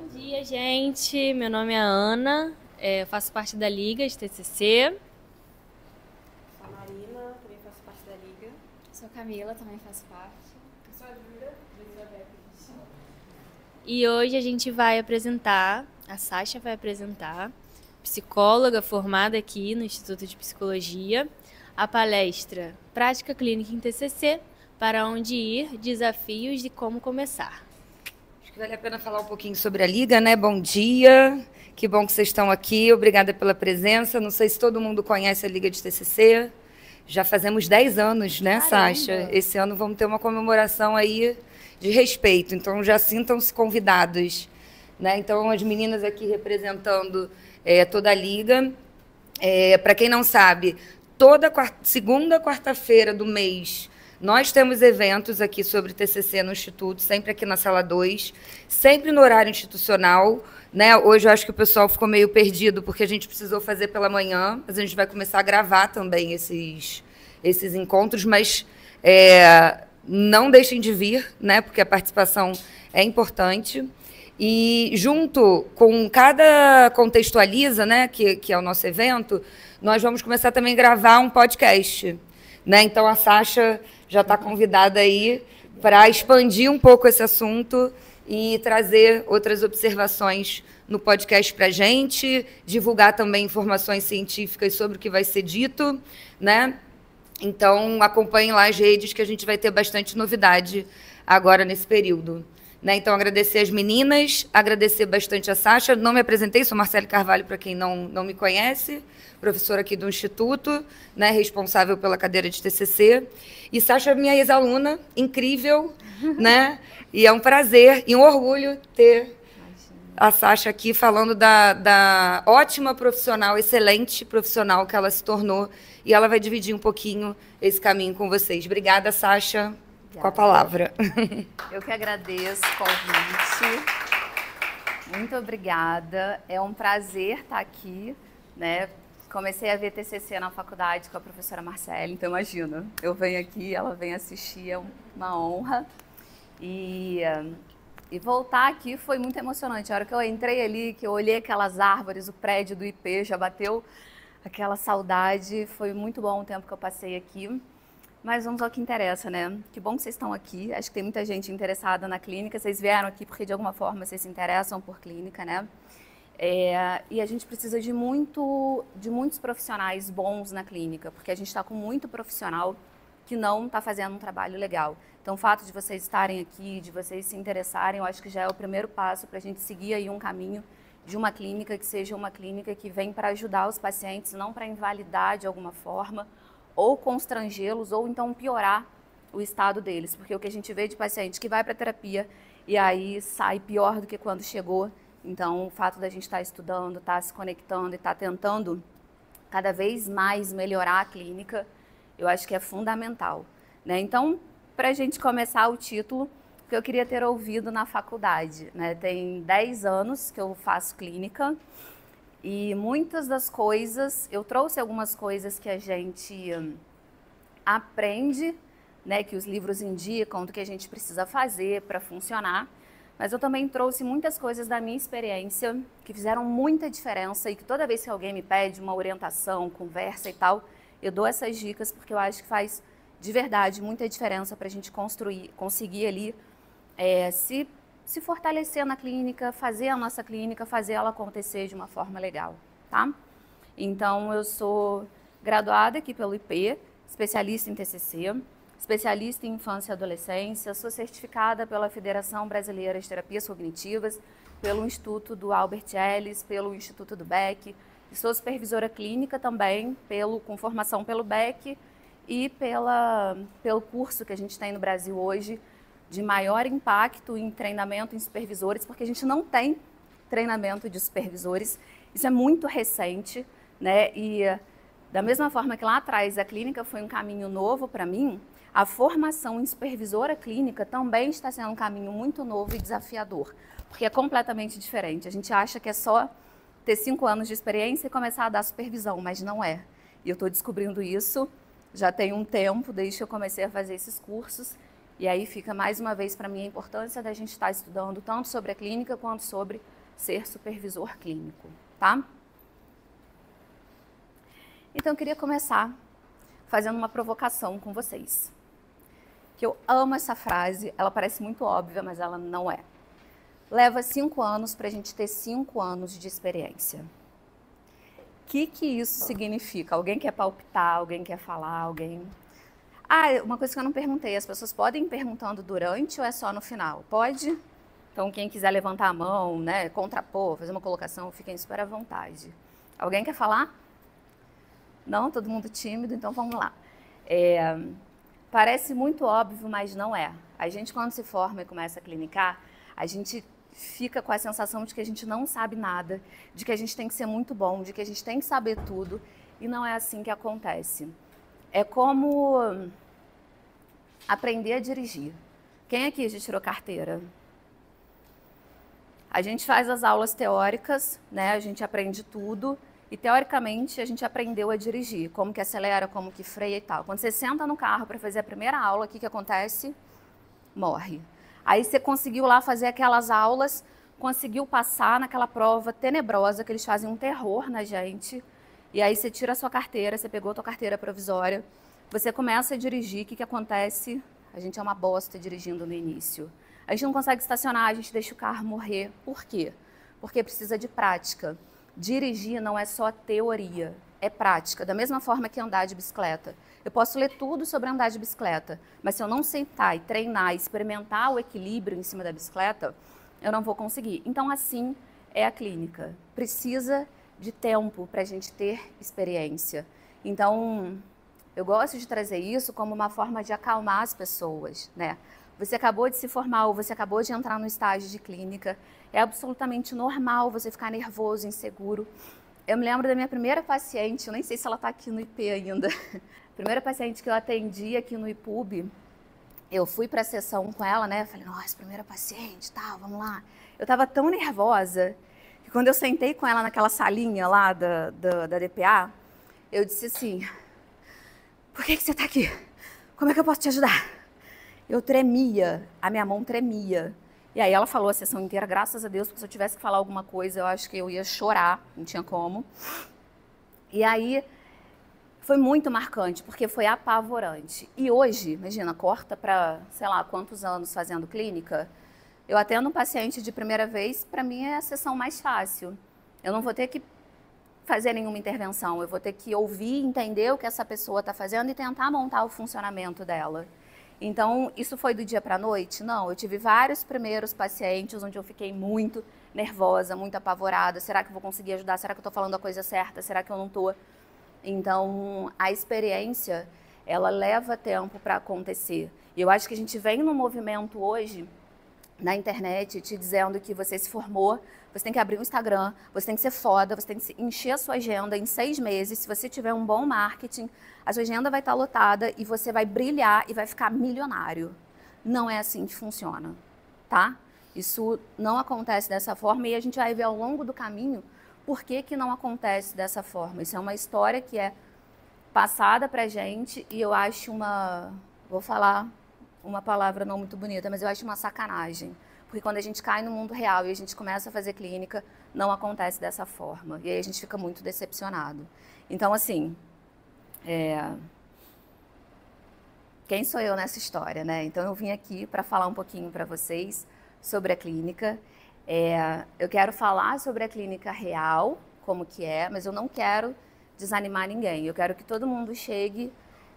Bom dia, gente. Meu nome é Ana, eu faço parte da Liga de TCC. Sou a Marina, também faço parte da Liga. Sou Camila, também faço parte. Eu sou a Júlia, do Elizabeth. E hoje a gente vai apresentar, a Sasha vai apresentar, psicóloga formada aqui no Instituto de Psicologia, a palestra Prática Clínica em TCC, para onde ir, desafios e como começar. Acho que vale a pena falar um pouquinho sobre a Liga, né? Bom dia, que bom que vocês estão aqui, obrigada pela presença. Não sei se todo mundo conhece a Liga de TCC, já fazemos 10 anos, né, Caramba. Sasha? Esse ano vamos ter uma comemoração aí de respeito, então já sintam-se convidados, né? Então, as meninas aqui representando toda a Liga. Para quem não sabe, toda segunda quarta-feira do mês, nós temos eventos aqui sobre TCC no Instituto, sempre aqui na Sala 2, sempre no horário institucional, né? Hoje eu acho que o pessoal ficou meio perdido, porque a gente precisou fazer pela manhã, mas a gente vai começar a gravar também esses encontros, mas não deixem de vir, né? Porque a participação é importante. E junto com cada Contextualiza, né, que é o nosso evento, nós vamos começar também a gravar um podcast, né? Então a Sasha já está convidada aí para expandir um pouco esse assunto e trazer outras observações no podcast para a gente, divulgar também informações científicas sobre o que vai ser dito, né? Então acompanhem lá as redes, que a gente vai ter bastante novidade agora nesse período. Né? Então, agradecer as meninas, agradecer bastante a Sasha. Não me apresentei, sou Marcele Carvalho, para quem não me conhece, professora aqui do Instituto, né? Responsável pela cadeira de TCC. E Sasha é minha ex-aluna, incrível, né? E é um prazer e um orgulho ter a Sasha aqui falando da ótima profissional, excelente profissional que ela se tornou. E ela vai dividir um pouquinho esse caminho com vocês. Obrigada, Sasha. Com a palavra. Eu que agradeço o convite. Muito obrigada. É um prazer estar aqui, né? Comecei a ver TCC na faculdade com a professora Marcele, então imagina, eu venho aqui, ela vem assistir, é uma honra. E voltar aqui foi muito emocionante. A hora que eu entrei ali, que eu olhei aquelas árvores, o prédio do IP, já bateu aquela saudade. Foi muito bom o tempo que eu passei aqui. Mas vamos ao que interessa, né? Que bom que vocês estão aqui. Acho que tem muita gente interessada na clínica. Vocês vieram aqui porque, de alguma forma, vocês se interessam por clínica, né? E a gente precisa de muitos profissionais bons na clínica, porque a gente está com muito profissional que não está fazendo um trabalho legal. Então, o fato de vocês estarem aqui, de vocês se interessarem, eu acho que já é o primeiro passo para a gente seguir aí um caminho de uma clínica que seja uma clínica que vem para ajudar os pacientes, não para invalidar de alguma forma, ou constrangê-los, ou então piorar o estado deles. Porque o que a gente vê de paciente que vai para terapia e aí sai pior do que quando chegou. Então, o fato da gente estar estudando, estar se conectando e estar tentando cada vez mais melhorar a clínica, eu acho que é fundamental, né? Então, para a gente começar o título, que eu queria ter ouvido na faculdade, né? Tem 10 anos que eu faço clínica, e muitas das coisas, eu trouxe algumas coisas que a gente aprende, né, que os livros indicam do que a gente precisa fazer para funcionar, mas eu também trouxe muitas coisas da minha experiência que fizeram muita diferença e que toda vez que alguém me pede uma orientação, conversa e tal, eu dou essas dicas porque eu acho que faz de verdade muita diferença para a gente conseguir ali se fortalecer na clínica, fazer a nossa clínica, fazer ela acontecer de uma forma legal, tá? Então, eu sou graduada aqui pelo IP, especialista em TCC, especialista em infância e adolescência, sou certificada pela Federação Brasileira de Terapias Cognitivas, pelo Instituto do Albert Ellis, pelo Instituto do Beck, e sou supervisora clínica também, com formação pelo Beck e pelo curso que a gente tem no Brasil hoje, de maior impacto em treinamento em supervisores, porque a gente não tem treinamento de supervisores. Isso é muito recente, né? E da mesma forma que lá atrás a clínica foi um caminho novo para mim, a formação em supervisora clínica também está sendo um caminho muito novo e desafiador, porque é completamente diferente. A gente acha que é só ter 5 anos de experiência e começar a dar supervisão, mas não é. E eu estou descobrindo isso já tem um tempo, desde que eu comecei a fazer esses cursos. E aí fica mais uma vez para mim a importância da gente estar estudando tanto sobre a clínica quanto sobre ser supervisor clínico, tá? Então, eu queria começar fazendo uma provocação com vocês. Que eu amo essa frase, ela parece muito óbvia, mas ela não é. Leva 5 anos para a gente ter 5 anos de experiência. O que isso significa? Alguém quer palpitar, alguém quer falar, alguém... uma coisa que eu não perguntei, as pessoas podem ir perguntando durante ou é só no final? Pode? Então, quem quiser levantar a mão, né, contrapor, fazer uma colocação, fiquem super à vontade. Alguém quer falar? Não? Todo mundo tímido? Então, vamos lá. Parece muito óbvio, mas não é. A gente, quando se forma e começa a clinicar, a gente fica com a sensação de que a gente não sabe nada, de que a gente tem que ser muito bom, de que a gente tem que saber tudo, e não é assim que acontece. É como aprender a dirigir. Quem aqui já tirou carteira? A gente faz as aulas teóricas, né? A gente aprende tudo, e teoricamente a gente aprendeu a dirigir, como que acelera, como que freia e tal. Quando você senta no carro para fazer a primeira aula, o que acontece? Morre. Aí você conseguiu lá fazer aquelas aulas, conseguiu passar naquela prova tenebrosa, que eles fazem um terror na gente, e aí você tira a sua carteira, você pegou a sua carteira provisória, você começa a dirigir, o que acontece? A gente é uma bosta dirigindo no início. A gente não consegue estacionar, a gente deixa o carro morrer. Por quê? Porque precisa de prática. Dirigir não é só teoria, é prática. Da mesma forma que andar de bicicleta. Eu posso ler tudo sobre andar de bicicleta, mas se eu não sentar e treinar, experimentar o equilíbrio em cima da bicicleta, eu não vou conseguir. Então, assim é a clínica. Precisa de tempo para a gente ter experiência. Então, eu gosto de trazer isso como uma forma de acalmar as pessoas, né? Você acabou de se formar ou você acabou de entrar no estágio de clínica, é absolutamente normal você ficar nervoso, inseguro. Eu me lembro da minha primeira paciente, eu nem sei se ela está aqui no IP ainda, a primeira paciente que eu atendi aqui no IPUB, eu fui para a sessão com ela, né? Falei, nossa, primeira paciente, tá, vamos lá. Eu estava tão nervosa que quando eu sentei com ela naquela salinha lá da DPA, eu disse assim, por que você está aqui? Como é que eu posso te ajudar? Eu tremia, a minha mão tremia. E aí ela falou a sessão inteira, graças a Deus, porque se eu tivesse que falar alguma coisa, eu acho que eu ia chorar, não tinha como. E aí foi muito marcante, porque foi apavorante. E hoje, imagina, corta para, sei lá, quantos anos fazendo clínica, eu atendo um paciente de primeira vez, para mim é a sessão mais fácil. Eu não vou ter que fazer nenhuma intervenção, eu vou ter que ouvir, entender o que essa pessoa está fazendo e tentar montar o funcionamento dela. Então, isso foi do dia para a noite? Não, eu tive vários primeiros pacientes onde eu fiquei muito nervosa, muito apavorada. Será que eu vou conseguir ajudar? Será que eu estou falando a coisa certa? Será que eu não estou? Então, a experiência, ela leva tempo para acontecer. E eu acho que a gente vem num movimento hoje, na internet, te dizendo que você se formou, você tem que abrir um Instagram, você tem que ser foda, você tem que encher a sua agenda em 6 meses. Se você tiver um bom marketing, a sua agenda vai estar lotada e você vai brilhar e vai ficar milionário. Não é assim que funciona, tá? Isso não acontece dessa forma e a gente vai ver ao longo do caminho por que não acontece dessa forma. Isso é uma história que é passada pra gente e eu acho vou falar uma palavra não muito bonita, mas eu acho uma sacanagem. Porque quando a gente cai no mundo real e a gente começa a fazer clínica, não acontece dessa forma. E aí a gente fica muito decepcionado. Então, assim, quem sou eu nessa história, né? Então, eu vim aqui para falar um pouquinho para vocês sobre a clínica. Eu quero falar sobre a clínica real, como que é, mas eu não quero desanimar ninguém. Eu quero que todo mundo chegue,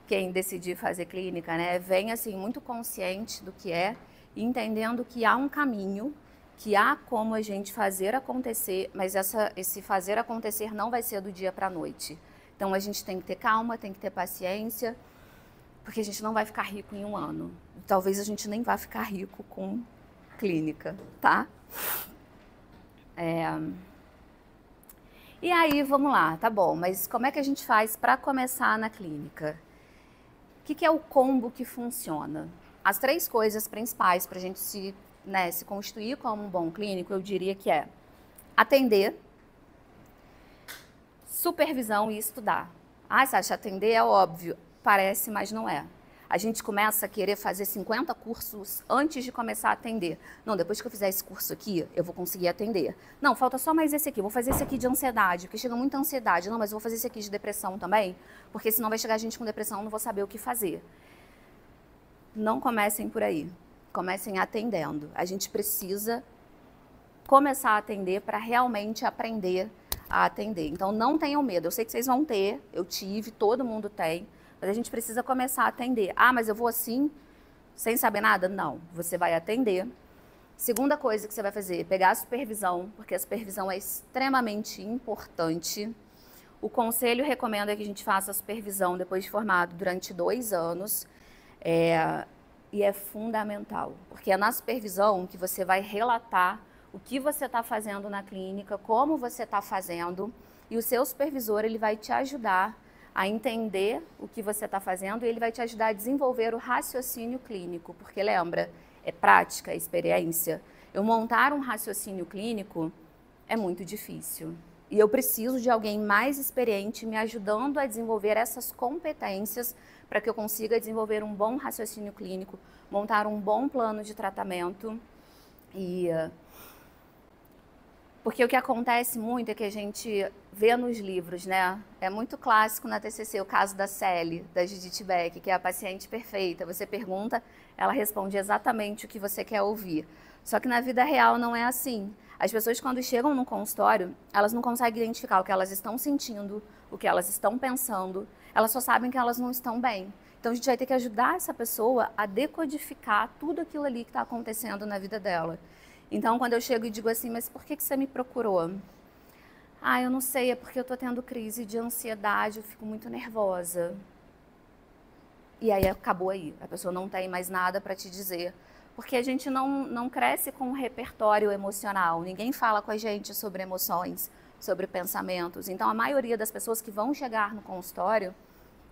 quem decidir fazer clínica, né, venha assim muito consciente do que é, entendendo que há um caminho, que há como a gente fazer acontecer, mas esse fazer acontecer não vai ser do dia para a noite. Então a gente tem que ter calma, tem que ter paciência, porque a gente não vai ficar rico em 1 ano. Talvez a gente nem vá ficar rico com clínica, tá? E aí, vamos lá, tá bom, mas como é que a gente faz para começar na clínica? O que é o combo que funciona? As 3 coisas principais para a gente se constituir como um bom clínico, eu diria que é atender, supervisão e estudar. Ah, Sasha, atender é óbvio, parece, mas não é. A gente começa a querer fazer 50 cursos antes de começar a atender. Não, depois que eu fizer esse curso aqui, eu vou conseguir atender. Não, falta só mais esse aqui. Vou fazer esse aqui de ansiedade, porque chega muita ansiedade. Não, mas eu vou fazer esse aqui de depressão também, porque senão vai chegar gente com depressão, não vou saber o que fazer. Não comecem por aí. Comecem atendendo. A gente precisa começar a atender para realmente aprender a atender. Então, não tenham medo. Eu sei que vocês vão ter, eu tive, todo mundo tem. Mas a gente precisa começar a atender. Ah, mas eu vou assim, sem saber nada? Não, você vai atender. Segunda coisa que você vai fazer, pegar a supervisão, porque a supervisão é extremamente importante. O conselho recomenda que a gente faça a supervisão depois de formado durante 2 anos. E é fundamental, porque é na supervisão que você vai relatar o que você está fazendo na clínica, como você está fazendo, e o seu supervisor ele vai te ajudar a entender o que você está fazendo e ele vai te ajudar a desenvolver o raciocínio clínico, porque lembra, é prática, é experiência. Eu montar um raciocínio clínico é muito difícil e eu preciso de alguém mais experiente me ajudando a desenvolver essas competências para que eu consiga desenvolver um bom raciocínio clínico, montar um bom plano de tratamento porque o que acontece muito é que a gente vê nos livros, né? É muito clássico na TCC o caso da Sally, da Judith Beck, que é a paciente perfeita. Você pergunta, ela responde exatamente o que você quer ouvir. Só que na vida real não é assim. As pessoas, quando chegam no consultório, elas não conseguem identificar o que elas estão sentindo, o que elas estão pensando. Elas só sabem que elas não estão bem. Então, a gente vai ter que ajudar essa pessoa a decodificar tudo aquilo ali que está acontecendo na vida dela. Então, quando eu chego e digo assim, mas por que você me procurou? Ah, eu não sei, é porque eu estou tendo crise de ansiedade, eu fico muito nervosa. E aí acabou aí, a pessoa não tem mais nada para te dizer. Porque a gente não cresce com um repertório emocional, ninguém fala com a gente sobre emoções, sobre pensamentos. Então, a maioria das pessoas que vão chegar no consultório,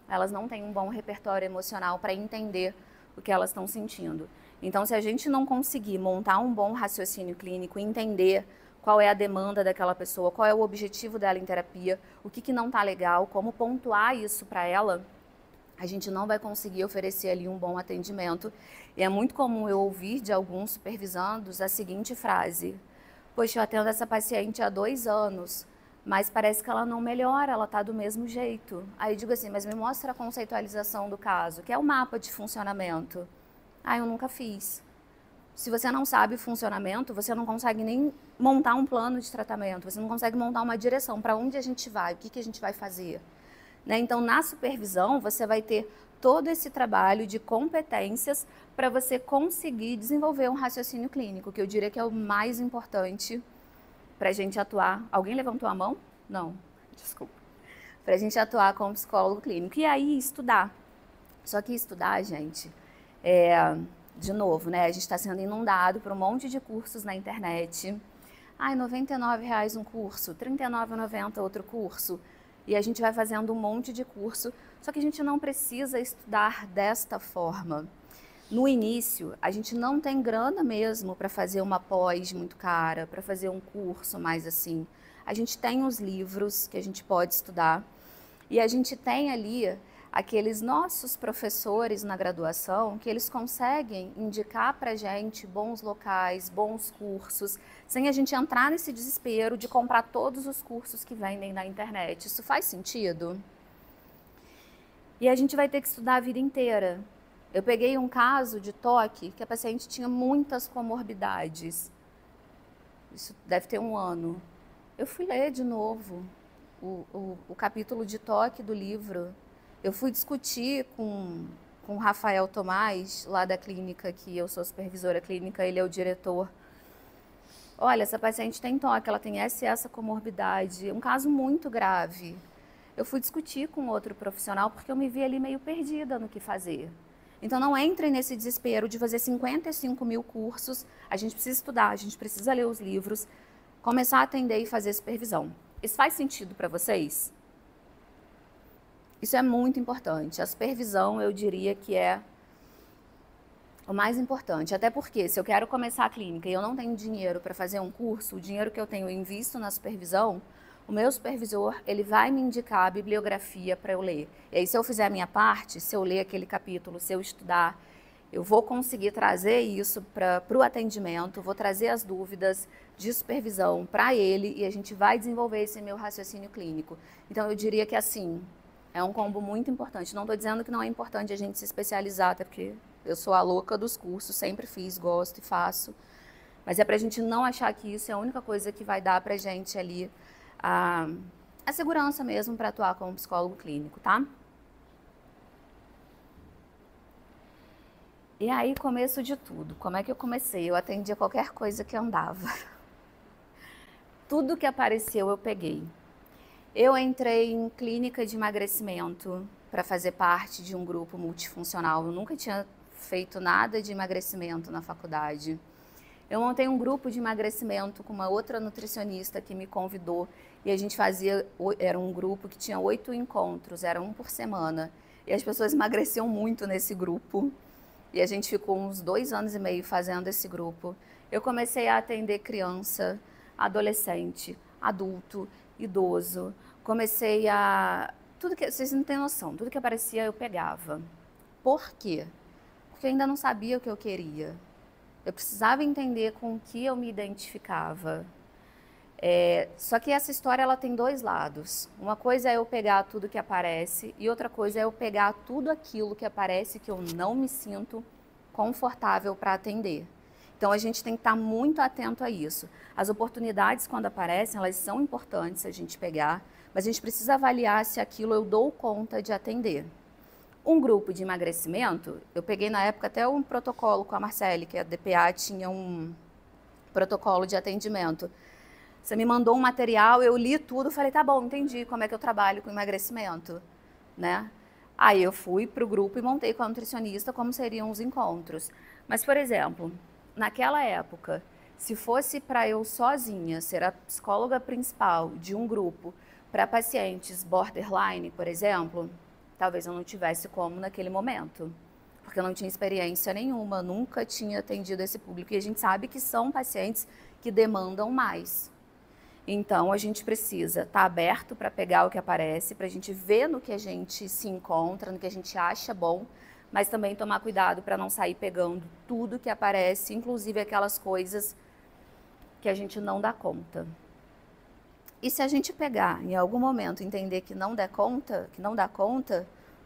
elas não têm um bom repertório emocional para entender o que elas estão sentindo. Então, se a gente não conseguir montar um bom raciocínio clínico, entender qual é a demanda daquela pessoa, qual é o objetivo dela em terapia, o que não está legal, como pontuar isso para ela, a gente não vai conseguir oferecer ali um bom atendimento. E é muito comum eu ouvir de alguns supervisandos a seguinte frase: poxa, eu atendo essa paciente há 2 anos, mas parece que ela não melhora, ela está do mesmo jeito. Aí eu digo assim, mas me mostra a conceitualização do caso, que é o mapa de funcionamento. Ah, eu nunca fiz. Se você não sabe o funcionamento, você não consegue nem montar um plano de tratamento, você não consegue montar uma direção para onde a gente vai, o que a gente vai fazer. Né? Então, na supervisão, você vai ter todo esse trabalho de competências para você conseguir desenvolver um raciocínio clínico, que eu diria que é o mais importante para a gente atuar. Alguém levantou a mão? Não, desculpa. Para a gente atuar como psicólogo clínico. E aí, estudar. Só que estudar, gente, de novo, né? A gente está sendo inundado por um monte de cursos na internet. Ai, R$ 99,00 um curso, R$ 39,90 outro curso. E a gente vai fazendo um monte de curso, só que a gente não precisa estudar desta forma. No início, a gente não tem grana mesmo para fazer uma pós muito cara, para fazer um curso mais assim. A gente tem os livros que a gente pode estudar e a gente tem ali aqueles nossos professores na graduação que eles conseguem indicar para a gente bons locais, bons cursos, sem a gente entrar nesse desespero de comprar todos os cursos que vendem na internet. Isso faz sentido? E a gente vai ter que estudar a vida inteira. Eu peguei um caso de toque que a paciente tinha muitas comorbidades. Isso deve ter 1 ano. Eu fui ler de novo o capítulo de toque do livro. Eu fui discutir com o Rafael Tomás, lá da clínica, que eu sou supervisora clínica, ele é o diretor. Olha, essa paciente tem toque, ela tem essa comorbidade, um caso muito grave. Eu fui discutir com outro profissional porque eu me vi ali meio perdida no que fazer. Então, não entrem nesse desespero de fazer 55.000 cursos. A gente precisa estudar, a gente precisa ler os livros, começar a atender e fazer supervisão. Isso faz sentido para vocês? Isso é muito importante. A supervisão, eu diria que é o mais importante. Até porque, se eu quero começar a clínica e eu não tenho dinheiro para fazer um curso, o dinheiro que eu tenho eu invisto na supervisão, o meu supervisor, ele vai me indicar a bibliografia para eu ler. E aí, se eu fizer a minha parte, se eu ler aquele capítulo, se eu estudar, eu vou conseguir trazer isso para o atendimento, vou trazer as dúvidas de supervisão para ele e a gente vai desenvolver esse meu raciocínio clínico. Então, eu diria que, assim, é um combo muito importante. Não estou dizendo que não é importante a gente se especializar, até porque eu sou a louca dos cursos, sempre fiz, gosto e faço. Mas é para a gente não achar que isso é a única coisa que vai dar para a gente ali a segurança mesmo para atuar como psicólogo clínico, tá? E aí, começo de tudo. Como é que eu comecei? Eu atendia qualquer coisa que andava. Tudo que apareceu eu peguei. Eu entrei em clínica de emagrecimento para fazer parte de um grupo multifuncional. Eu nunca tinha feito nada de emagrecimento na faculdade. Eu montei um grupo de emagrecimento com uma outra nutricionista que me convidou e a gente fazia, era um grupo que tinha 8 encontros, era um por semana. E as pessoas emagreciam muito nesse grupo. E a gente ficou uns 2 anos e meio fazendo esse grupo. Eu comecei a atender criança, adolescente, adulto, idoso. Comecei a... tudo que vocês não têm noção, tudo que aparecia eu pegava. Por quê? Porque eu ainda não sabia o que eu queria. Eu precisava entender com o que eu me identificava. Só que essa história ela tem 2 lados. Uma coisa é eu pegar tudo que aparece e outra coisa é eu pegar tudo aquilo que aparece que eu não me sinto confortável para atender. Então a gente tem que estar muito atento a isso. As oportunidades quando aparecem, elas são importantes a gente pegar, mas a gente precisa avaliar se aquilo eu dou conta de atender. Um grupo de emagrecimento, eu peguei na época até um protocolo com a Marcele, que a DPA tinha um protocolo de atendimento. Você me mandou um material, eu li tudo, falei, tá bom, entendi como é que eu trabalho com emagrecimento, né? Aí eu fui para o grupo e montei com a nutricionista como seriam os encontros. Mas, por exemplo, naquela época, se fosse para eu sozinha ser a psicóloga principal de um grupo para pacientes borderline, por exemplo, talvez eu não tivesse como naquele momento, porque eu não tinha experiência nenhuma, nunca tinha atendido esse público. E a gente sabe que são pacientes que demandam mais. Então, a gente precisa estar aberto para pegar o que aparece, para a gente ver no que a gente se encontra, no que a gente acha bom, mas também tomar cuidado para não sair pegando tudo que aparece, inclusive aquelas coisas que a gente não dá conta. E se a gente pegar, em algum momento, entender que não dá conta,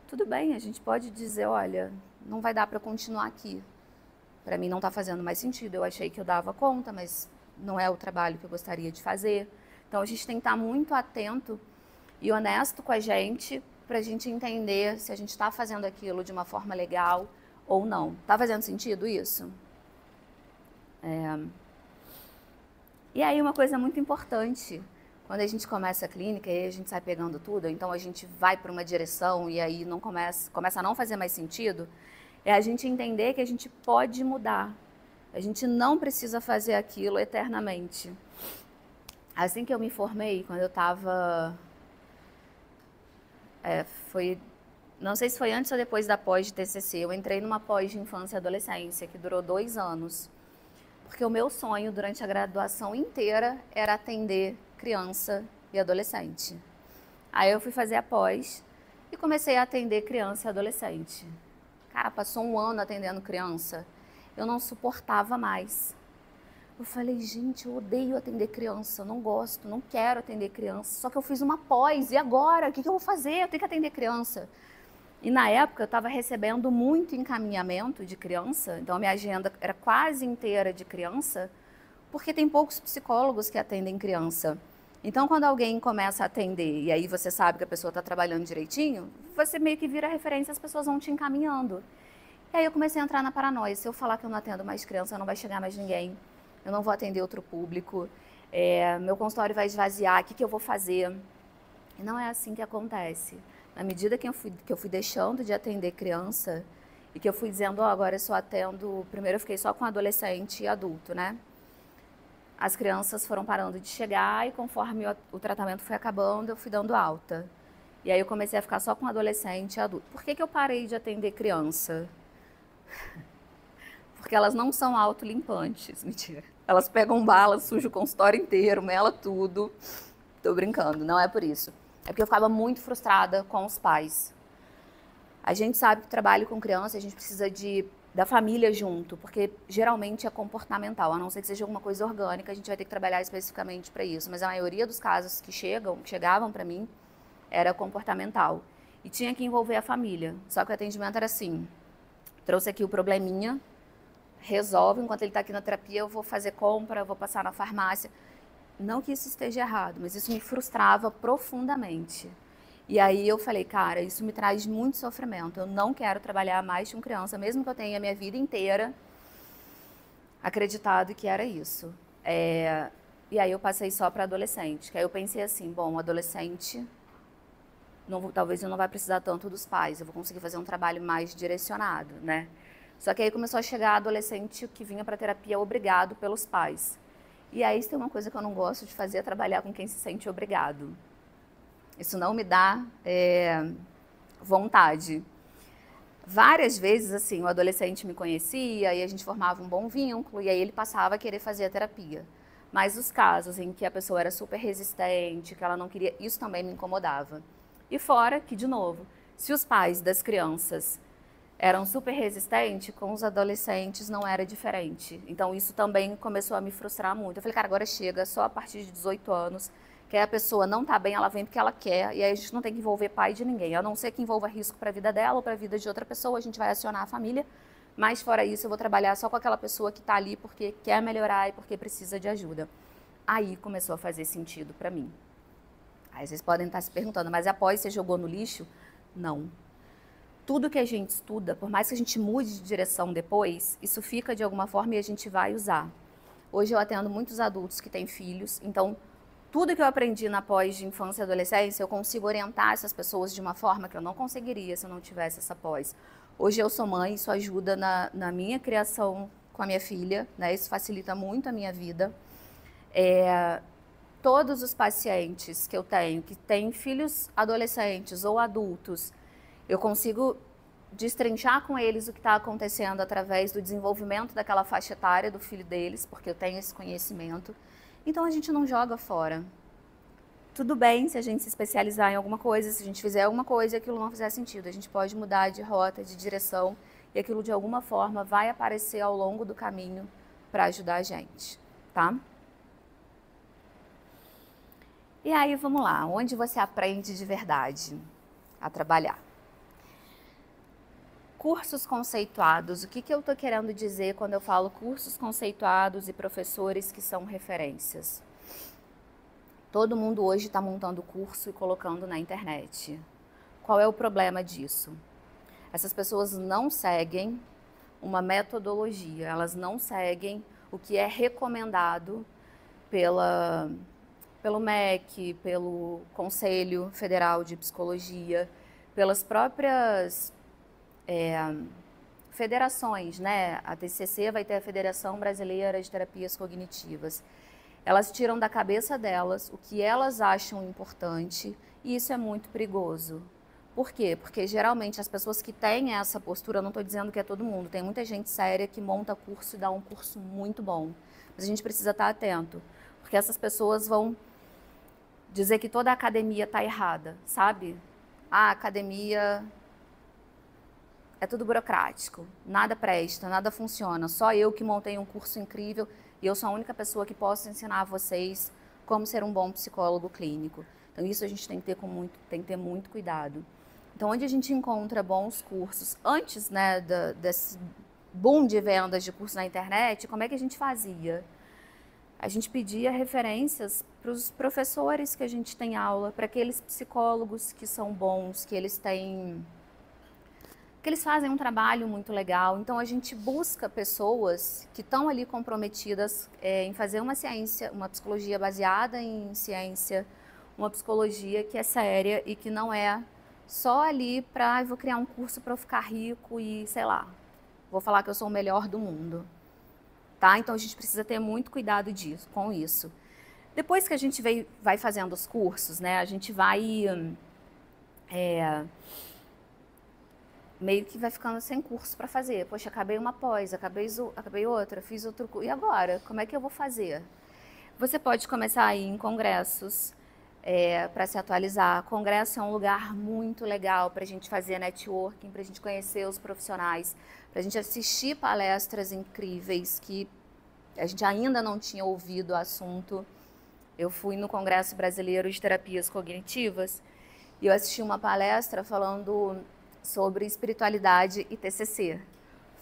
tudo bem, a gente pode dizer, olha, não vai dar para continuar aqui. Para mim não está fazendo mais sentido, eu achei que eu dava conta, mas não é o trabalho que eu gostaria de fazer. Então, a gente tem que estar muito atento e honesto com a gente para a gente entender se a gente está fazendo aquilo de uma forma legal ou não. Está fazendo sentido isso? E aí, uma coisa muito importante, quando a gente começa a clínica e a gente sai pegando tudo, então a gente vai para uma direção e aí não começa a não fazer mais sentido, é a gente entender que a gente pode mudar. A gente não precisa fazer aquilo eternamente. Assim que eu me formei, quando eu estava... não sei se foi antes ou depois da pós de TCC, eu entrei numa pós de infância e adolescência, que durou 2 anos. Porque o meu sonho durante a graduação inteira era atender criança e adolescente. Aí eu fui fazer a pós e comecei a atender criança e adolescente. Cara, passou 1 ano atendendo criança. Eu não suportava mais. Eu falei, gente, eu odeio atender criança, não gosto, não quero atender criança. Só que eu fiz uma pós, e agora? O que eu vou fazer? Eu tenho que atender criança. E na época eu estava recebendo muito encaminhamento de criança, então a minha agenda era quase inteira de criança, porque tem poucos psicólogos que atendem criança. Então, quando alguém começa a atender, e aí você sabe que a pessoa está trabalhando direitinho, você meio que vira referência, as pessoas vão te encaminhando. E aí eu comecei a entrar na paranoia. Se eu falar que eu não atendo mais criança, não vai chegar mais ninguém. Eu não vou atender outro público. Meu consultório vai esvaziar. O que eu vou fazer? E não é assim que acontece. Na medida que eu fui deixando de atender criança e que eu fui dizendo, agora eu só atendo... Primeiro eu fiquei só com adolescente e adulto, né? As crianças foram parando de chegar e conforme o tratamento foi acabando, eu fui dando alta. E aí eu comecei a ficar só com adolescente e adulto. Por que eu parei de atender criança? Porque elas não são autolimpantes, mentira. Elas pegam bala, sujam o consultório inteiro, mela tudo. Tô brincando, não é por isso. É porque eu ficava muito frustrada com os pais. A gente sabe que trabalho com criança, a gente precisa da família junto, porque geralmente é comportamental, a não ser que seja alguma coisa orgânica, a gente vai ter que trabalhar especificamente para isso. Mas a maioria dos casos que chegavam para mim, era comportamental. E tinha que envolver a família. Só que o atendimento era assim, trouxe aqui o probleminha, resolve, enquanto ele está aqui na terapia, eu vou fazer compra, vou passar na farmácia. Não que isso esteja errado, mas isso me frustrava profundamente. E aí eu falei, cara, isso me traz muito sofrimento. Eu não quero trabalhar mais com criança, mesmo que eu tenha a minha vida inteira acreditado que era isso. E aí eu passei só para adolescente. Que aí eu pensei assim, bom, adolescente, talvez eu não vai precisar tanto dos pais. Eu vou conseguir fazer um trabalho mais direcionado, né? Só que aí começou a chegar adolescente que vinha para terapia obrigado pelos pais. E aí, se tem uma coisa que eu não gosto de fazer é trabalhar com quem se sente obrigado. Isso não me dá vontade. Várias vezes, assim, o adolescente me conhecia e a gente formava um bom vínculo e aí ele passava a querer fazer a terapia. Mas os casos em que a pessoa era super resistente, que ela não queria, isso também me incomodava. E fora que, de novo, se os pais das crianças eram super resistentes, com os adolescentes não era diferente. Então, isso também começou a me frustrar muito. Eu falei, cara, agora chega, só a partir de 18 anos, que a pessoa não tá bem, ela vem porque ela quer, e aí a gente não tem que envolver pai de ninguém. A não ser que envolva risco para a vida dela ou para a vida de outra pessoa, a gente vai acionar a família, mas fora isso, eu vou trabalhar só com aquela pessoa que está ali porque quer melhorar e porque precisa de ajuda. Aí começou a fazer sentido para mim. Aí vocês podem estar se perguntando, mas após você jogou no lixo? Não. Tudo que a gente estuda, por mais que a gente mude de direção depois, isso fica de alguma forma e a gente vai usar. Hoje eu atendo muitos adultos que têm filhos, então tudo que eu aprendi na pós de infância e adolescência, eu consigo orientar essas pessoas de uma forma que eu não conseguiria se eu não tivesse essa pós. Hoje eu sou mãe, isso ajuda na minha criação com a minha filha, né? Isso facilita muito a minha vida. Todos os pacientes que eu tenho, que têm filhos adolescentes ou adultos, eu consigo destrinchar com eles o que está acontecendo através do desenvolvimento daquela faixa etária do filho deles, porque eu tenho esse conhecimento. Então a gente não joga fora. Tudo bem se a gente se especializar em alguma coisa, se a gente fizer alguma coisa e aquilo não fizer sentido. A gente pode mudar de rota, de direção, e aquilo de alguma forma vai aparecer ao longo do caminho para ajudar a gente, tá? E aí, vamos lá, onde você aprende de verdade a trabalhar? Cursos conceituados, o que eu estou querendo dizer quando eu falo cursos conceituados e professores que são referências? Todo mundo hoje está montando curso e colocando na internet. Qual é o problema disso? Essas pessoas não seguem uma metodologia, elas não seguem o que é recomendado pelo MEC, pelo Conselho Federal de Psicologia, pelas próprias federações, né? A TCC vai ter a Federação Brasileira de Terapias Cognitivas. Elas tiram da cabeça delas o que elas acham importante e isso é muito perigoso. Por quê? Porque geralmente as pessoas que têm essa postura, eu não estou dizendo que é todo mundo, tem muita gente séria que monta curso e dá um curso muito bom. Mas a gente precisa estar atento, porque essas pessoas vão dizer que toda a academia está errada, sabe? A academia é tudo burocrático, nada presta, nada funciona. Só eu que montei um curso incrível e eu sou a única pessoa que posso ensinar a vocês como ser um bom psicólogo clínico. Então isso a gente tem que ter muito cuidado. Então onde a gente encontra bons cursos, antes, né, desse boom de vendas de curso na internet, como é que a gente fazia? A gente pedia referências para os professores que a gente tem aula, para aqueles psicólogos que são bons, que eles fazem um trabalho muito legal. Então, a gente busca pessoas que estão ali comprometidas em fazer uma ciência, uma psicologia baseada em ciência, uma psicologia que é séria e que não é só ali para, vou criar um curso para eu ficar rico e, sei lá, vou falar que eu sou o melhor do mundo. Tá? Então, a gente precisa ter muito cuidado com isso. Depois que a gente vai fazendo os cursos, né, a gente vai... meio que vai ficando sem curso para fazer. Poxa, acabei uma pós, acabei outra, fiz outro curso. E agora? Como é que eu vou fazer? Você pode começar a ir em congressos, para se atualizar. Congresso é um lugar muito legal para a gente fazer networking, para a gente conhecer os profissionais, para a gente assistir palestras incríveis que a gente ainda não tinha ouvido o assunto. Eu fui no Congresso Brasileiro de Terapias Cognitivas e eu assisti uma palestra falando sobre espiritualidade e TCC.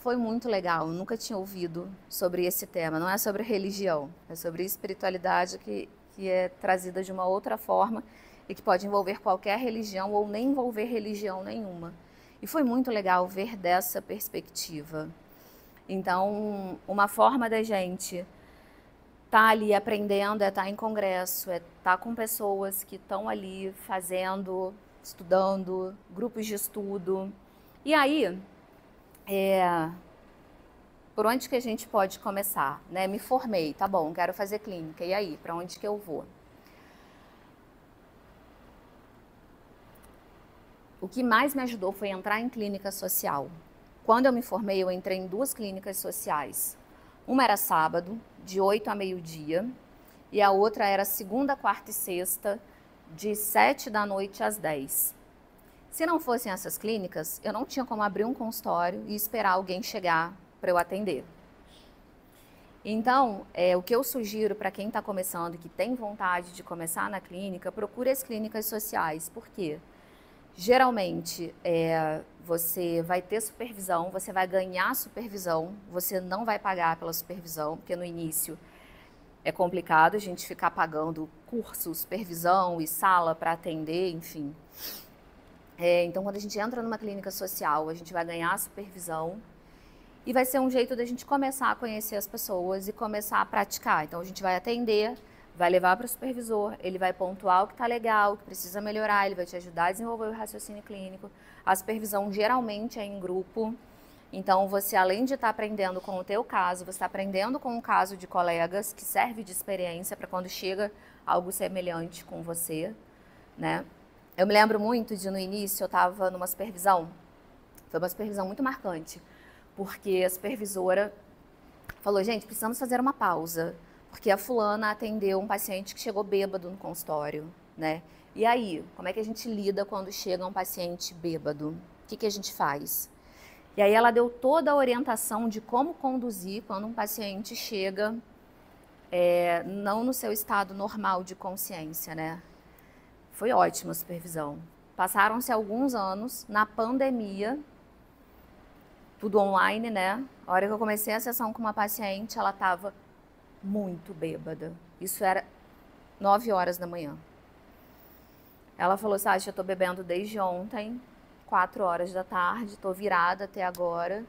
Foi muito legal, eu nunca tinha ouvido sobre esse tema. Não é sobre religião, é sobre espiritualidade que é trazida de uma outra forma e que pode envolver qualquer religião ou nem envolver religião nenhuma. E foi muito legal ver dessa perspectiva. Então, uma forma da gente estar ali aprendendo é estar em congresso, é estar com pessoas que estão ali fazendo, estudando, grupos de estudo. E aí, por onde que a gente pode começar? Né? Me formei, tá bom, quero fazer clínica. E aí, para onde que eu vou? O que mais me ajudou foi entrar em clínica social. Quando eu me formei, eu entrei em 2 clínicas sociais. Uma era sábado, de 8 a meio-dia, e a outra era segunda, quarta e sexta, de 7 da noite às 10. Se não fossem essas clínicas, eu não tinha como abrir um consultório e esperar alguém chegar para eu atender. Então, o que eu sugiro para quem está começando e que tem vontade de começar na clínica, procure as clínicas sociais. Por quê? Geralmente, você vai ter supervisão, você vai ganhar supervisão, você não vai pagar pela supervisão, porque no início é complicado a gente ficar pagando curso, supervisão e sala para atender, enfim. Então, quando a gente entra numa clínica social, a gente vai ganhar supervisão e vai ser um jeito da gente começar a conhecer as pessoas e começar a praticar. Então, a gente vai atender, vai levar para o supervisor, ele vai pontuar o que está legal, o que precisa melhorar, ele vai te ajudar a desenvolver o raciocínio clínico. A supervisão geralmente é em grupo, então você, além de estar aprendendo com o teu caso, você está aprendendo com o caso de colegas, que serve de experiência para quando chega algo semelhante com você, né? Eu me lembro muito de, no início, eu estava numa supervisão, foi uma supervisão muito marcante, porque a supervisora falou, gente, precisamos fazer uma pausa, porque a fulana atendeu um paciente que chegou bêbado no consultório, né? E aí, como é que a gente lida quando chega um paciente bêbado? O que a gente faz? E aí ela deu toda a orientação de como conduzir quando um paciente chega não no seu estado normal de consciência, né? Foi ótima a supervisão. Passaram-se alguns anos, na pandemia, tudo online, né? A hora que eu comecei a sessão com uma paciente, ela estava muito bêbada. Isso era 9 horas da manhã. Ela falou, Sasha, eu tô bebendo desde ontem, 4 horas da tarde, tô virada até agora.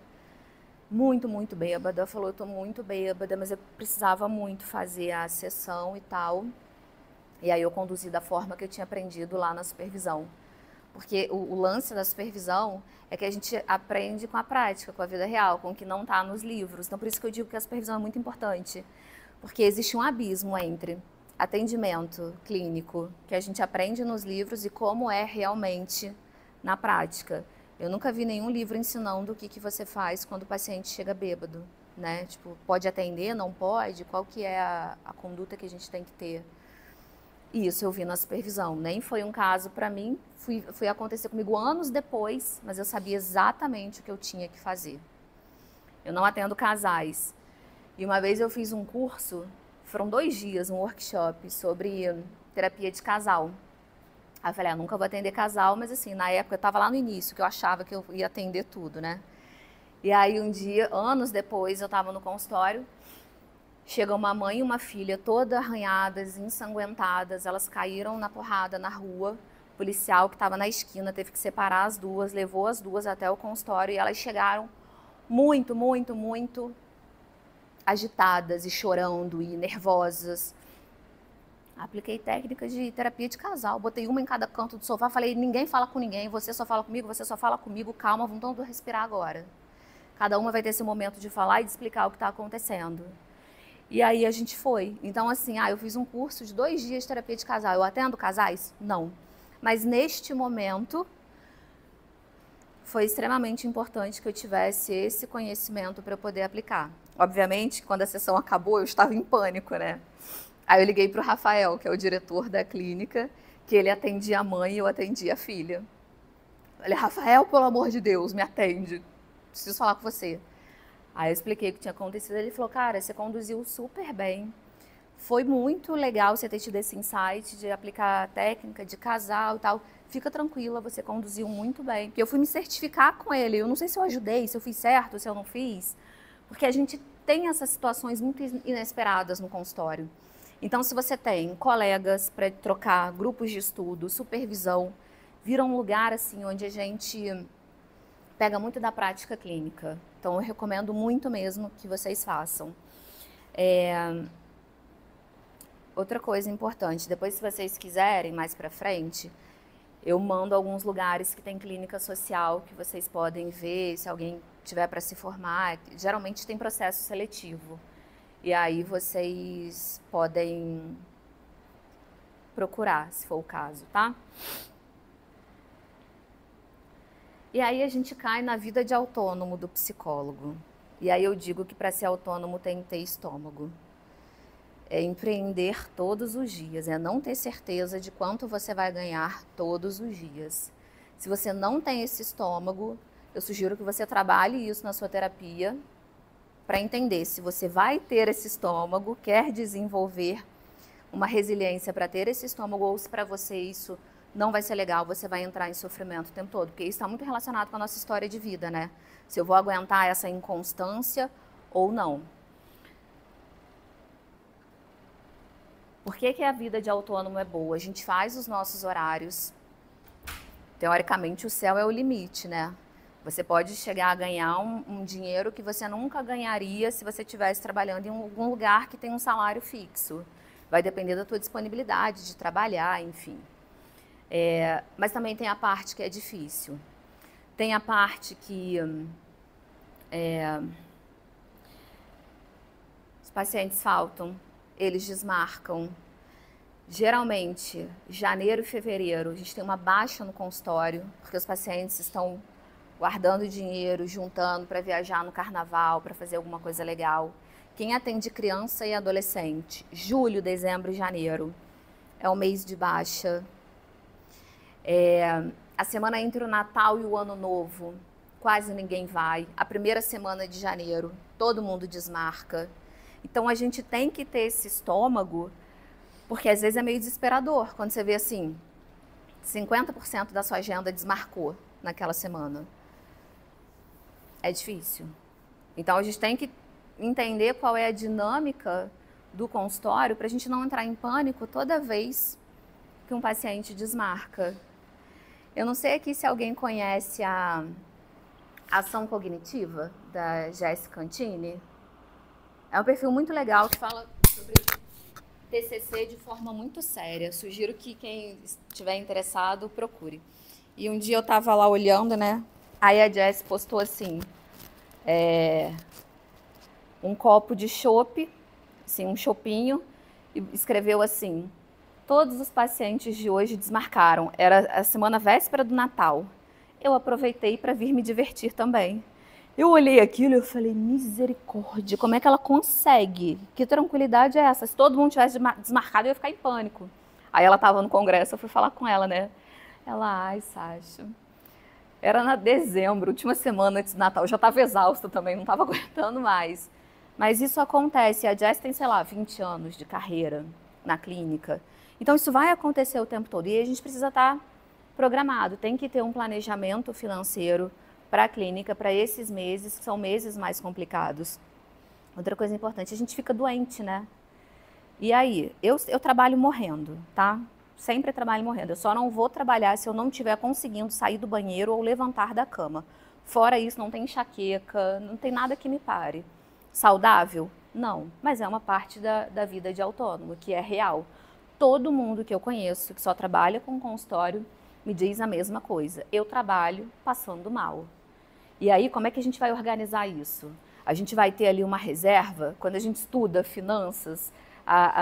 Muito, muito bêbada. Falou, eu tô muito bêbada, mas eu precisava muito fazer a sessão e tal. E aí eu conduzi da forma que eu tinha aprendido lá na supervisão. Porque o lance da supervisão é que a gente aprende com a prática, com a vida real, com o que não está nos livros. Então, por isso que eu digo que a supervisão é muito importante. Porque existe um abismo entre atendimento clínico, que a gente aprende nos livros, e como é realmente na prática. Eu nunca vi nenhum livro ensinando o que você faz quando o paciente chega bêbado, né? Tipo, pode atender, não pode? Qual que é a conduta que a gente tem que ter? Isso eu vi na supervisão. Nem foi um caso para mim, foi acontecer comigo anos depois, mas eu sabia exatamente o que eu tinha que fazer. Eu não atendo casais. E uma vez eu fiz um curso, foram 2 dias, um workshop sobre terapia de casal. Aí eu falei, nunca vou atender casal, mas assim, na época eu estava lá no início, que eu achava que eu ia atender tudo, né? E aí um dia, anos depois, eu estava no consultório, chega uma mãe e uma filha todas arranhadas, ensanguentadas, elas caíram na porrada na rua, o policial que estava na esquina teve que separar as duas, levou as duas até o consultório e elas chegaram muito, muito, muito agitadas e chorando e nervosas. Apliquei técnicas de terapia de casal, botei uma em cada canto do sofá, falei, ninguém fala com ninguém, você só fala comigo, calma, vamos todos respirar agora. Cada uma vai ter esse momento de falar e de explicar o que está acontecendo. E aí a gente foi. Então assim, eu fiz um curso de 2 dias de terapia de casal. Eu atendo casais? Não. Mas neste momento, foi extremamente importante que eu tivesse esse conhecimento para eu poder aplicar. Obviamente, quando a sessão acabou, eu estava em pânico, né? Aí eu liguei para o Rafael, que é o diretor da clínica, que ele atendia a mãe e eu atendia a filha. Eu falei, Rafael, pelo amor de Deus, me atende. Preciso falar com você. Aí eu expliquei o que tinha acontecido. Ele falou, cara, você conduziu super bem. Foi muito legal você ter tido esse insight de aplicar a técnica de casal e tal. Fica tranquila, você conduziu muito bem. Porque eu fui me certificar com ele. Eu não sei se eu ajudei, se eu fiz certo, se eu não fiz. Porque a gente tem essas situações muito inesperadas no consultório. Então, se você tem colegas para trocar, grupos de estudo, supervisão, vira um lugar assim onde a gente pega muito da prática clínica. Então, eu recomendo muito mesmo que vocês façam. Outra coisa importante, depois se vocês quiserem mais para frente, eu mando alguns lugares que tem clínica social que vocês podem ver, se alguém tiver para se formar. Geralmente tem processo seletivo. E aí vocês podem procurar, se for o caso, tá? E aí a gente cai na vida de autônomo do psicólogo. E aí eu digo que para ser autônomo tem que ter estômago. É empreender todos os dias, é não ter certeza de quanto você vai ganhar todos os dias. Se você não tem esse estômago, eu sugiro que você trabalhe isso na sua terapia para entender se você vai ter esse estômago, quer desenvolver uma resiliência para ter esse estômago, ou se para você isso não vai ser legal, você vai entrar em sofrimento o tempo todo, porque isso está muito relacionado com a nossa história de vida, né? Se eu vou aguentar essa inconstância ou não. Por que a vida de autônomo é boa? A gente faz os nossos horários. Teoricamente, o céu é o limite, né? Você pode chegar a ganhar um dinheiro que você nunca ganharia se você estivesse trabalhando em algum lugar que tem um salário fixo. Vai depender da tua disponibilidade de trabalhar, enfim. Mas também tem a parte que é difícil. Tem a parte que os pacientes faltam, eles desmarcam. Geralmente, janeiro e fevereiro, a gente tem uma baixa no consultório, porque os pacientes estão guardando dinheiro, juntando para viajar no carnaval, para fazer alguma coisa legal. Quem atende criança e adolescente, julho, dezembro e janeiro, é o mês de baixa. A semana entre o Natal e o Ano Novo, quase ninguém vai. A primeira semana de janeiro, todo mundo desmarca. Então, a gente tem que ter esse estômago, porque às vezes é meio desesperador, quando você vê assim, 50% da sua agenda desmarcou naquela semana. É difícil. Então, a gente tem que entender qual é a dinâmica do consultório para a gente não entrar em pânico toda vez que um paciente desmarca. Eu não sei aqui se alguém conhece a ação cognitiva da Jéssica Cantini. É um perfil muito legal que fala sobre TCC de forma muito séria. Sugiro que quem estiver interessado procure. E um dia eu estava lá olhando, né? Aí a Jess postou assim, um copo de chopp, assim, um chopinho, e escreveu assim, todos os pacientes de hoje desmarcaram, era a semana véspera do Natal. Eu aproveitei para vir me divertir também. Eu olhei aquilo e eu falei, misericórdia, como é que ela consegue? Que tranquilidade é essa? Se todo mundo tivesse desmarcado, eu ia ficar em pânico. Aí ela estava no congresso, eu fui falar com ela, né? Ela, ai, Sasha, era na dezembro, última semana antes do Natal, eu já estava exausta também, não estava aguentando mais. Mas isso acontece, a Jess tem, sei lá, 20 anos de carreira na clínica. Então isso vai acontecer o tempo todo e a gente precisa estar programado, tem que ter um planejamento financeiro para a clínica, para esses meses, que são meses mais complicados. Outra coisa importante, a gente fica doente, né? E aí, eu trabalho morrendo, tá? Sempre trabalho morrendo. Eu só não vou trabalhar se eu não estiver conseguindo sair do banheiro ou levantar da cama. Fora isso, não tem enxaqueca, não tem nada que me pare. Saudável? Não, mas é uma parte da vida de autônomo, que é real. Todo mundo que eu conheço, que só trabalha com consultório, me diz a mesma coisa. Eu trabalho passando mal. E aí, como é que a gente vai organizar isso? A gente vai ter ali uma reserva? Quando a gente estuda finanças,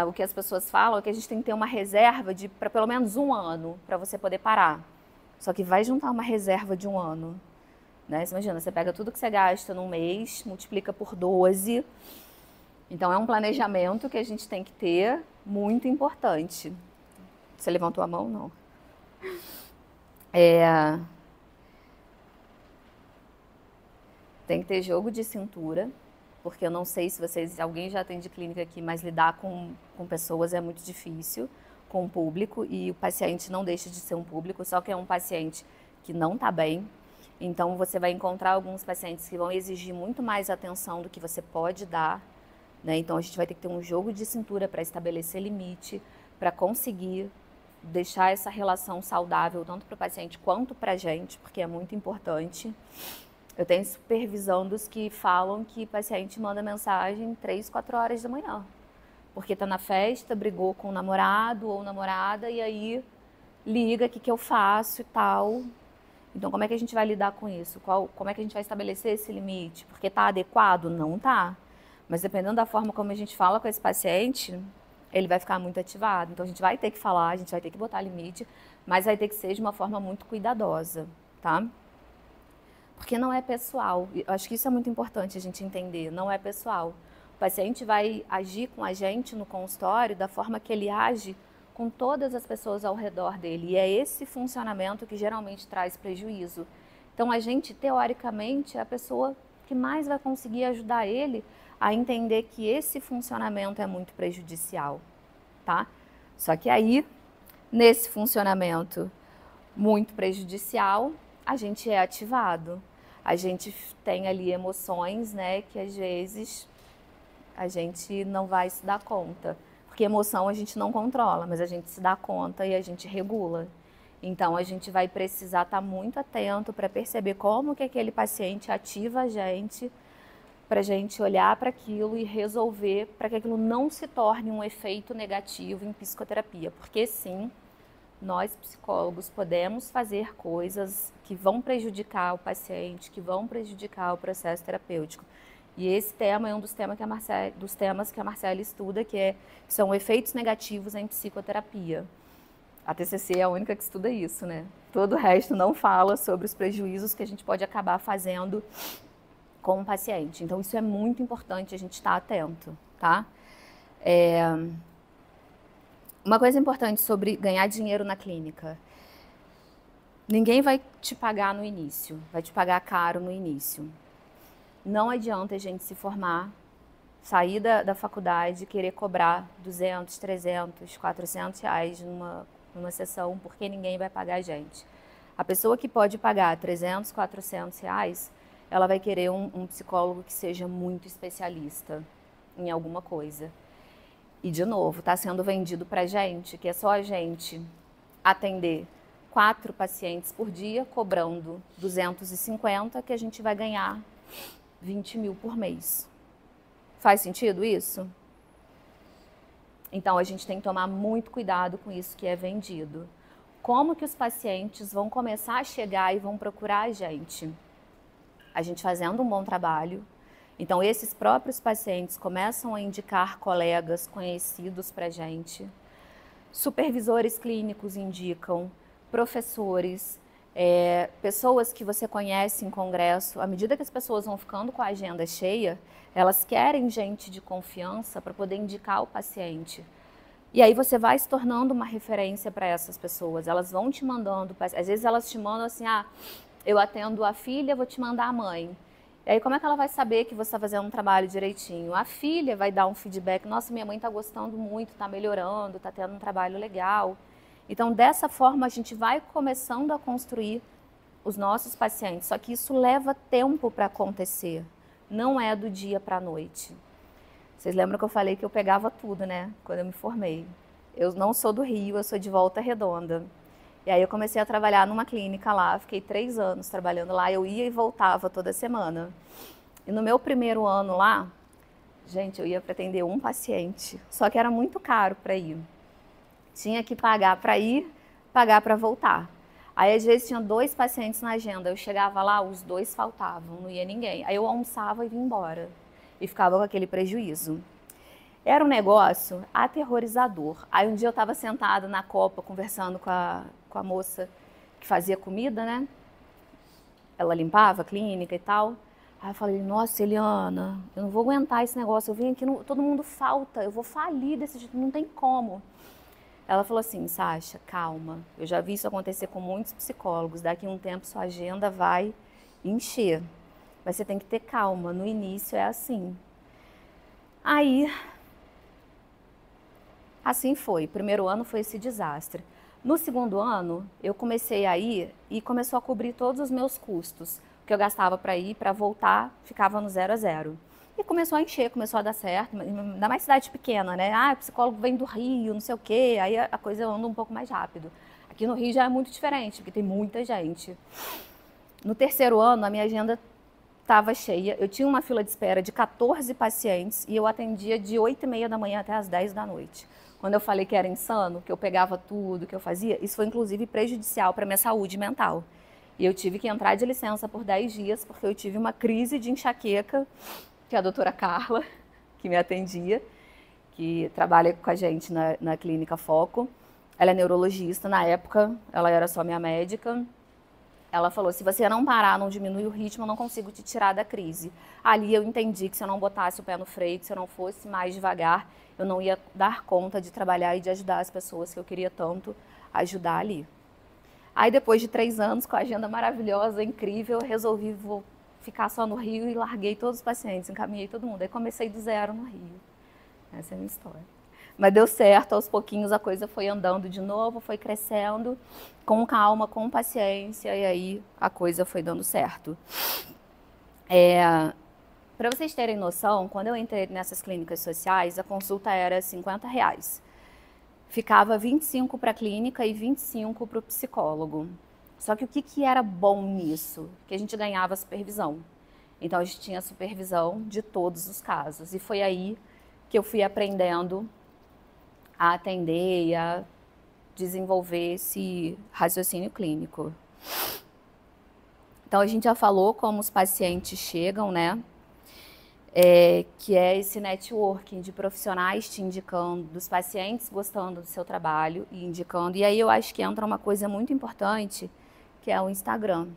o que as pessoas falam é que a gente tem que ter uma reserva para pelo menos um ano, para você poder parar. Só que vai juntar uma reserva de um ano. Né? Você imagina, você pega tudo que você gasta num mês, multiplica por 12. Então, é um planejamento que a gente tem que ter muito importante. Você levantou a mão? Não. Tem que ter jogo de cintura, porque eu não sei se alguém já atende clínica aqui, mas lidar com pessoas é muito difícil, com o público, e o paciente não deixa de ser um público, só que é um paciente que não está bem. Então, você vai encontrar alguns pacientes que vão exigir muito mais atenção do que você pode dar, né? Então, a gente vai ter que ter um jogo de cintura para estabelecer limite, para conseguir deixar essa relação saudável, tanto para o paciente quanto para a gente, porque é muito importante. Eu tenho supervisão dos que falam que o paciente manda mensagem 3, 4 horas da manhã, porque está na festa, brigou com o namorado ou namorada, e aí liga, o que eu faço e tal. Então, como é que a gente vai lidar com isso? Como é que a gente vai estabelecer esse limite? Porque está adequado? Não está. Mas dependendo da forma como a gente fala com esse paciente, ele vai ficar muito ativado. Então, a gente vai ter que falar, a gente vai ter que botar limite, mas vai ter que ser de uma forma muito cuidadosa, tá? Porque não é pessoal. Eu acho que isso é muito importante a gente entender. Não é pessoal. O paciente vai agir com a gente no consultório da forma que ele age com todas as pessoas ao redor dele. E é esse funcionamento que geralmente traz prejuízo. Então, a gente, teoricamente, é a pessoa que mais vai conseguir ajudar ele a entender que esse funcionamento é muito prejudicial, tá? Só que aí, nesse funcionamento muito prejudicial, a gente é ativado. A gente tem ali emoções, né, que às vezes a gente não vai se dar conta. Porque emoção a gente não controla, mas a gente se dá conta e a gente regula. Então, a gente vai precisar estar muito atento para perceber como que aquele paciente ativa a gente, para a gente olhar para aquilo e resolver para que aquilo não se torne um efeito negativo em psicoterapia. Porque sim, nós psicólogos podemos fazer coisas que vão prejudicar o paciente, que vão prejudicar o processo terapêutico. E esse tema é um dos temas que a Marcela estuda, que são efeitos negativos em psicoterapia. A TCC é a única que estuda isso, né? Todo o resto não fala sobre os prejuízos que a gente pode acabar fazendo com o paciente. Então, isso é muito importante a gente estar atento, tá? Uma coisa importante sobre ganhar dinheiro na clínica. Ninguém vai te pagar no início, vai te pagar caro no início. Não adianta a gente se formar, sair da faculdade e querer cobrar 200, 300, 400 reais numa sessão, porque ninguém vai pagar a gente. A pessoa que pode pagar 300, 400 reais, ela vai querer um psicólogo que seja muito especialista em alguma coisa. E, de novo, está sendo vendido para a gente, que é só a gente atender 4 pacientes por dia, cobrando 250, que a gente vai ganhar 20 mil por mês. Faz sentido isso? Então, a gente tem que tomar muito cuidado com isso que é vendido. Como que os pacientes vão começar a chegar e vão procurar a gente? A gente fazendo um bom trabalho. Então, esses próprios pacientes começam a indicar colegas conhecidos para a gente. Supervisores clínicos indicam, professores, pessoas que você conhece em congresso. À medida que as pessoas vão ficando com a agenda cheia, elas querem gente de confiança para poder indicar o paciente. E aí você vai se tornando uma referência para essas pessoas. Elas vão te mandando, às vezes elas te mandam assim, eu atendo a filha, vou te mandar a mãe. E aí como é que ela vai saber que você está fazendo um trabalho direitinho? A filha vai dar um feedback, nossa, minha mãe está gostando muito, está melhorando, está tendo um trabalho legal. Então, dessa forma, a gente vai começando a construir os nossos pacientes. Só que isso leva tempo para acontecer. Não é do dia para a noite. Vocês lembram que eu falei que eu pegava tudo, né? Quando eu me formei. Eu não sou do Rio, eu sou de Volta Redonda. E aí eu comecei a trabalhar numa clínica lá. Fiquei 3 anos trabalhando lá. Eu ia e voltava toda semana. E no meu primeiro ano lá, gente, eu ia para atender um paciente. Só que era muito caro para ir. Tinha que pagar para ir, pagar para voltar. Aí, às vezes, tinha 2 pacientes na agenda. Eu chegava lá, os 2 faltavam, não ia ninguém. Aí eu almoçava e vinha embora. E ficava com aquele prejuízo. Era um negócio aterrorizador. Aí, um dia eu estava sentada na copa, conversando com a moça que fazia comida, né? Ela limpava a clínica e tal. Aí eu falei, nossa, Eliana, eu não vou aguentar esse negócio, eu vim aqui, todo mundo falta, eu vou falir desse jeito, não tem como. Ela falou assim, Sasha, calma, eu já vi isso acontecer com muitos psicólogos, daqui a um tempo sua agenda vai encher, mas você tem que ter calma, no início é assim. Aí, assim foi, primeiro ano foi esse desastre. No segundo ano, eu comecei a ir e começou a cobrir todos os meus custos, que eu gastava para ir, para voltar, ficava no 0 a 0. E começou a encher, começou a dar certo, ainda mais cidade pequena, né? Ah, o psicólogo vem do Rio, não sei o quê, aí a coisa anda um pouco mais rápido. Aqui no Rio já é muito diferente, porque tem muita gente. No terceiro ano, a minha agenda estava cheia, eu tinha uma fila de espera de 14 pacientes e eu atendia de 8h30 da manhã até as 10 da noite. Quando eu falei que era insano, que eu pegava tudo, que eu fazia, isso foi inclusive prejudicial para a minha saúde mental. E eu tive que entrar de licença por 10 dias, porque eu tive uma crise de enxaqueca, que a doutora Carla, que me atendia, que trabalha com a gente na clínica Foco, ela é neurologista, na época ela era só minha médica. Ela falou, se você não parar, não diminuir o ritmo, eu não consigo te tirar da crise. Ali eu entendi que se eu não botasse o pé no freio, que se eu não fosse mais devagar, eu não ia dar conta de trabalhar e de ajudar as pessoas que eu queria tanto ajudar ali. Aí depois de 3 anos, com a agenda maravilhosa, incrível, eu resolvi ficar só no Rio e larguei todos os pacientes, encaminhei todo mundo. Aí comecei do zero no Rio. Essa é a minha história. Mas deu certo, aos pouquinhos a coisa foi andando de novo, foi crescendo, com calma, com paciência, e aí a coisa foi dando certo. Para vocês terem noção, quando eu entrei nessas clínicas sociais, a consulta era R$50. Ficava 25 para a clínica e 25 para o psicólogo. Só que o que era bom nisso? Que a gente ganhava supervisão. Então a gente tinha supervisão de todos os casos. E foi aí que eu fui aprendendo a atender e a desenvolver esse raciocínio clínico. Então, a gente já falou como os pacientes chegam, né? Que é esse networking de profissionais te indicando, dos pacientes gostando do seu trabalho e indicando. E aí eu acho que entra uma coisa muito importante, que é o Instagram.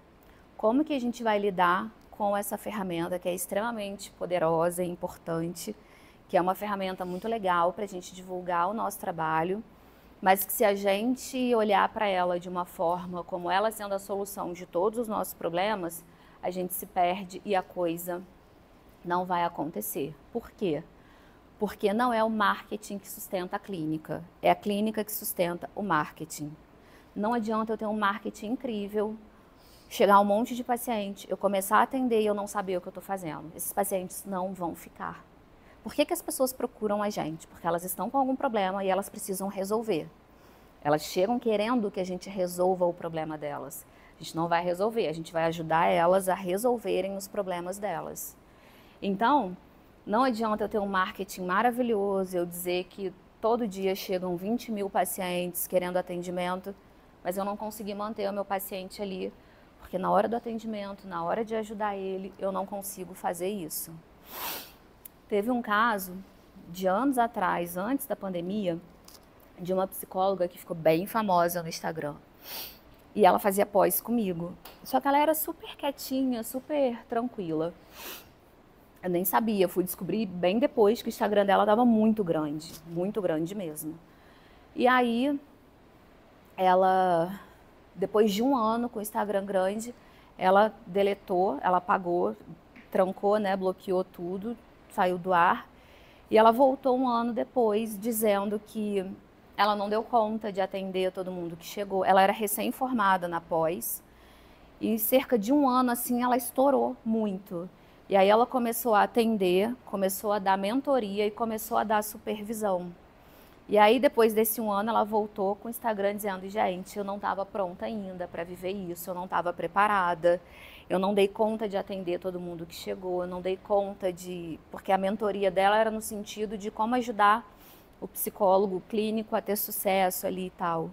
Como que a gente vai lidar com essa ferramenta que é extremamente poderosa e importante, que é uma ferramenta muito legal para a gente divulgar o nosso trabalho, mas que se a gente olhar para ela de uma forma como ela sendo a solução de todos os nossos problemas, a gente se perde e a coisa não vai acontecer. Por quê? Porque não é o marketing que sustenta a clínica, é a clínica que sustenta o marketing. Não adianta eu ter um marketing incrível, chegar um monte de paciente, eu começar a atender e eu não saber o que eu estou fazendo. Esses pacientes não vão ficar. Por que as pessoas procuram a gente? Porque elas estão com algum problema e elas precisam resolver. Elas chegam querendo que a gente resolva o problema delas. A gente não vai resolver, a gente vai ajudar elas a resolverem os problemas delas. Então, não adianta eu ter um marketing maravilhoso, eu dizer que todo dia chegam 20 mil pacientes querendo atendimento, mas eu não consegui manter o meu paciente ali, porque na hora do atendimento, na hora de ajudar ele, eu não consigo fazer isso. Teve um caso de anos atrás, antes da pandemia, de uma psicóloga que ficou bem famosa no Instagram. E ela fazia pós comigo. Só que ela era super quietinha, super tranquila. Eu nem sabia, fui descobrir bem depois que o Instagram dela estava muito grande mesmo. E aí, ela, depois de 1 ano com o Instagram grande, ela deletou, ela apagou, trancou, né, bloqueou tudo, saiu do ar. E ela voltou 1 ano depois, dizendo que ela não deu conta de atender todo mundo que chegou. Ela era recém-formada na pós. E em cerca de 1 ano, assim, ela estourou muito. E aí ela começou a atender, começou a dar mentoria e começou a dar supervisão. E aí, depois desse 1 ano, ela voltou com o Instagram dizendo, gente, eu não estava pronta ainda para viver isso, eu não estava preparada, eu não dei conta de atender todo mundo que chegou, eu não dei conta de... Porque a mentoria dela era no sentido de como ajudar o psicólogo clínico a ter sucesso ali e tal.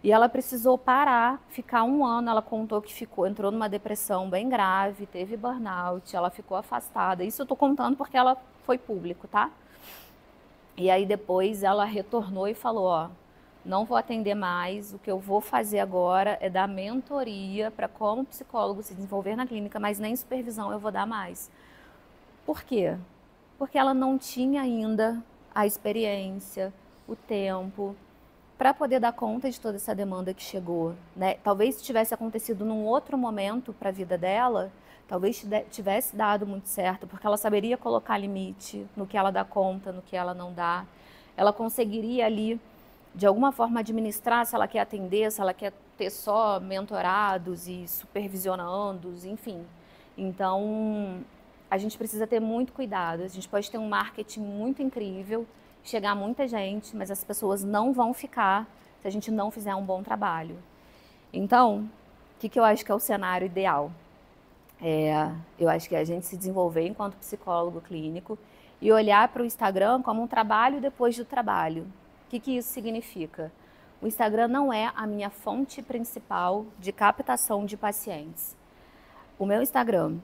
E ela precisou parar, ficar 1 ano, ela contou que entrou numa depressão bem grave, teve burnout, ela ficou afastada. Isso eu tô contando porque ela foi público, tá? E aí depois ela retornou e falou, ó, não vou atender mais, o que eu vou fazer agora é dar mentoria para como psicólogo se desenvolver na clínica, mas nem supervisão eu vou dar mais. Por quê? Porque ela não tinha ainda a experiência, o tempo, para poder dar conta de toda essa demanda que chegou, né? Talvez se tivesse acontecido num outro momento para a vida dela, talvez tivesse dado muito certo, porque ela saberia colocar limite no que ela dá conta, no que ela não dá. Ela conseguiria ali, de alguma forma, administrar se ela quer atender, se ela quer ter só mentorados e supervisionandos, enfim. Então, a gente precisa ter muito cuidado. A gente pode ter um marketing muito incrível, chegar a muita gente, mas as pessoas não vão ficar se a gente não fizer um bom trabalho. Então, o que eu acho que é o cenário ideal? Eu acho que é a gente se desenvolver enquanto psicólogo clínico e olhar para o Instagram como um trabalho depois do trabalho. O que isso significa? O Instagram não é a minha fonte principal de captação de pacientes. O meu Instagram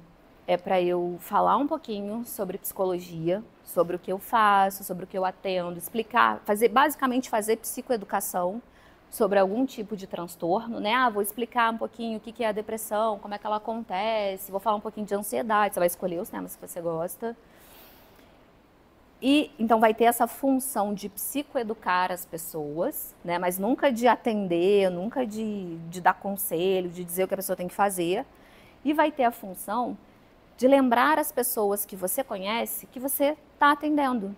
é para eu falar um pouquinho sobre psicologia, sobre o que eu faço, sobre o que eu atendo, explicar, basicamente fazer psicoeducação sobre algum tipo de transtorno, né? Vou explicar um pouquinho o que é a depressão, como é que ela acontece, vou falar um pouquinho de ansiedade, você vai escolher os temas que você gosta. E então vai ter essa função de psicoeducar as pessoas, né? Mas nunca de atender, nunca de dar conselho, de dizer o que a pessoa tem que fazer. E vai ter a função de lembrar as pessoas que você conhece que você está atendendo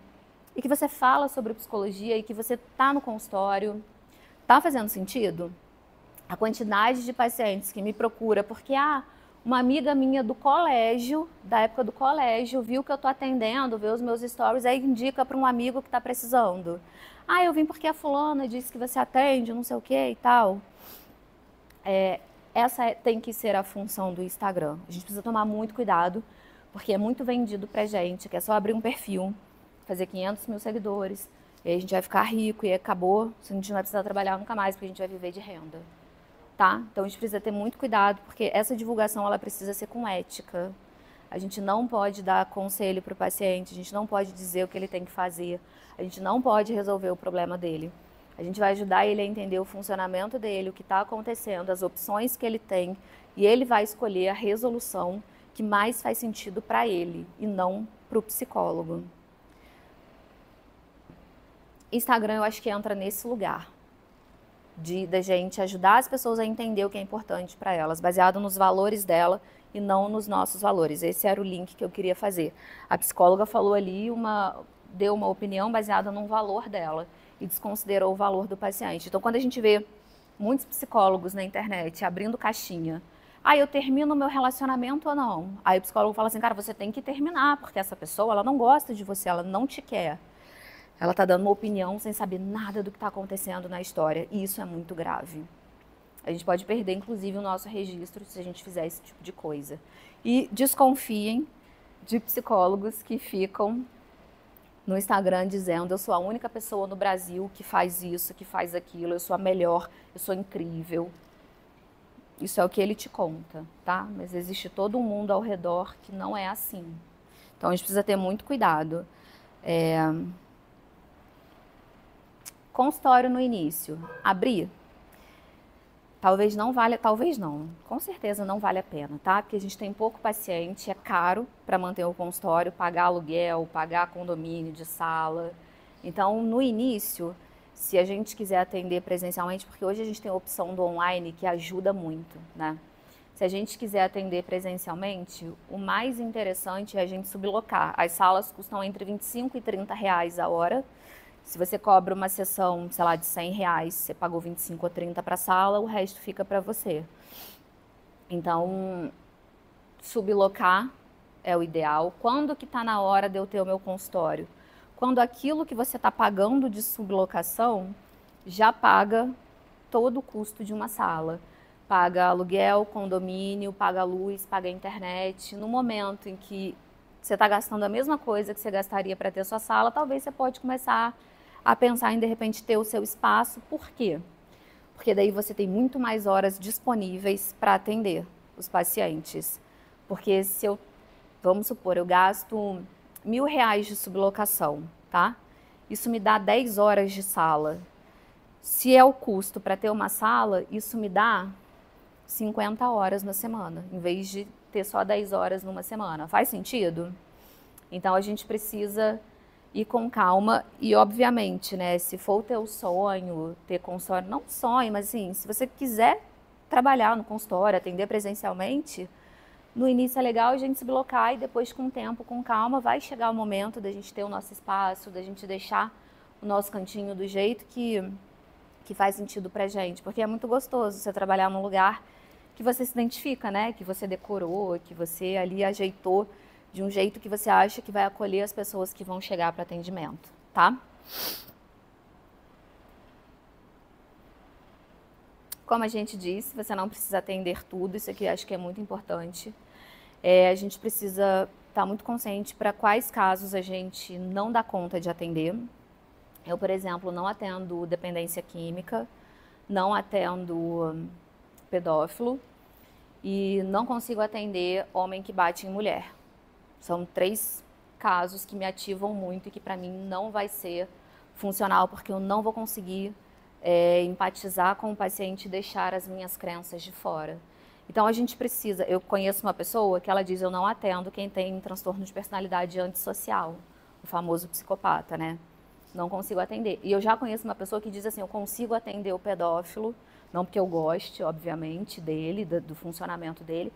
e que você fala sobre psicologia e que você está no consultório. Está fazendo sentido? A quantidade de pacientes que me procura porque uma amiga minha do colégio, da época do colégio, viu que eu estou atendendo, vê os meus stories, aí indica para um amigo que está precisando. Eu vim porque a fulana disse que você atende, não sei o que e tal. Essa tem que ser a função do Instagram. A gente precisa tomar muito cuidado, porque é muito vendido pra gente, que é só abrir um perfil, fazer 500 mil seguidores, e aí a gente vai ficar rico e acabou, a gente não vai precisar trabalhar nunca mais, porque a gente vai viver de renda. Tá? Então a gente precisa ter muito cuidado, porque essa divulgação ela precisa ser com ética. A gente não pode dar conselho para o paciente, a gente não pode dizer o que ele tem que fazer, a gente não pode resolver o problema dele. A gente vai ajudar ele a entender o funcionamento dele, o que está acontecendo, as opções que ele tem, e ele vai escolher a resolução que mais faz sentido para ele e não para o psicólogo. Instagram eu acho que entra nesse lugar da gente ajudar as pessoas a entender o que é importante para elas, baseado nos valores dela e não nos nossos valores. Esse era o link que eu queria fazer. A psicóloga falou ali, deu uma opinião baseada num valor dela e desconsiderou o valor do paciente. Então, quando a gente vê muitos psicólogos na internet abrindo caixinha, eu termino o meu relacionamento ou não? Aí o psicólogo fala assim, cara, você tem que terminar, porque essa pessoa, ela não gosta de você, ela não te quer. Ela está dando uma opinião sem saber nada do que está acontecendo na história, e isso é muito grave. A gente pode perder, inclusive, o nosso registro se a gente fizer esse tipo de coisa. E desconfiem de psicólogos que ficam no Instagram dizendo eu sou a única pessoa no Brasil que faz isso, que faz aquilo, eu sou a melhor, eu sou incrível. Isso é o que ele te conta, tá? Mas existe todo um mundo ao redor que não é assim. Então a gente precisa ter muito cuidado. Consultório no início. Abrir? Talvez não, com certeza não vale a pena, tá? Porque a gente tem pouco paciente, é caro para manter o consultório, pagar aluguel, pagar condomínio de sala. Então, no início, se a gente quiser atender presencialmente, porque hoje a gente tem a opção do online que ajuda muito, né? Se a gente quiser atender presencialmente, o mais interessante é a gente sublocar. As salas custam entre R$25 e R$30 a hora. Se você cobra uma sessão, sei lá, de R$100, você pagou 25 ou 30 para a sala, o resto fica para você. Então, sublocar é o ideal. Quando que está na hora de eu ter o meu consultório? Quando aquilo que você está pagando de sublocação já paga todo o custo de uma sala. Paga aluguel, condomínio, paga luz, paga internet. No momento em que você está gastando a mesma coisa que você gastaria para ter sua sala, talvez você pode começar a pensar em, de repente, ter o seu espaço. Por quê? Porque daí você tem muito mais horas disponíveis para atender os pacientes. Porque se eu, vamos supor, eu gasto R$1.000 de sublocação, tá? Isso me dá 10 horas de sala. Se é o custo para ter uma sala, isso me dá 50 horas na semana, em vez de ter só 10 horas numa semana. Faz sentido? Então, a gente precisa ir com calma e, obviamente, né, se for o teu sonho, ter consultório, não sonho, mas assim, se você quiser trabalhar no consultório, atender presencialmente, no início é legal a gente se blocar e depois, com o tempo, com calma, vai chegar o momento da gente ter o nosso espaço, da gente deixar o nosso cantinho do jeito que faz sentido pra gente, porque é muito gostoso você trabalhar num lugar que você se identifica, né, que você decorou, que você ali ajeitou de um jeito que você acha que vai acolher as pessoas que vão chegar para atendimento, tá? Como a gente disse, você não precisa atender tudo, isso aqui acho que é muito importante. A gente precisa estar muito consciente para quais casos a gente não dá conta de atender. Eu, por exemplo, não atendo dependência química, não atendo pedófilo e não consigo atender homem que bate em mulher. São 3 casos que me ativam muito e que para mim não vai ser funcional, porque eu não vou conseguir empatizar com o paciente e deixar as minhas crenças de fora. Então a gente precisa, eu conheço uma pessoa que ela diz, eu não atendo quem tem transtorno de personalidade antissocial, o famoso psicopata, né? Não consigo atender. E eu já conheço uma pessoa que diz assim, eu consigo atender o pedófilo, não porque eu goste, obviamente, dele, do funcionamento dele,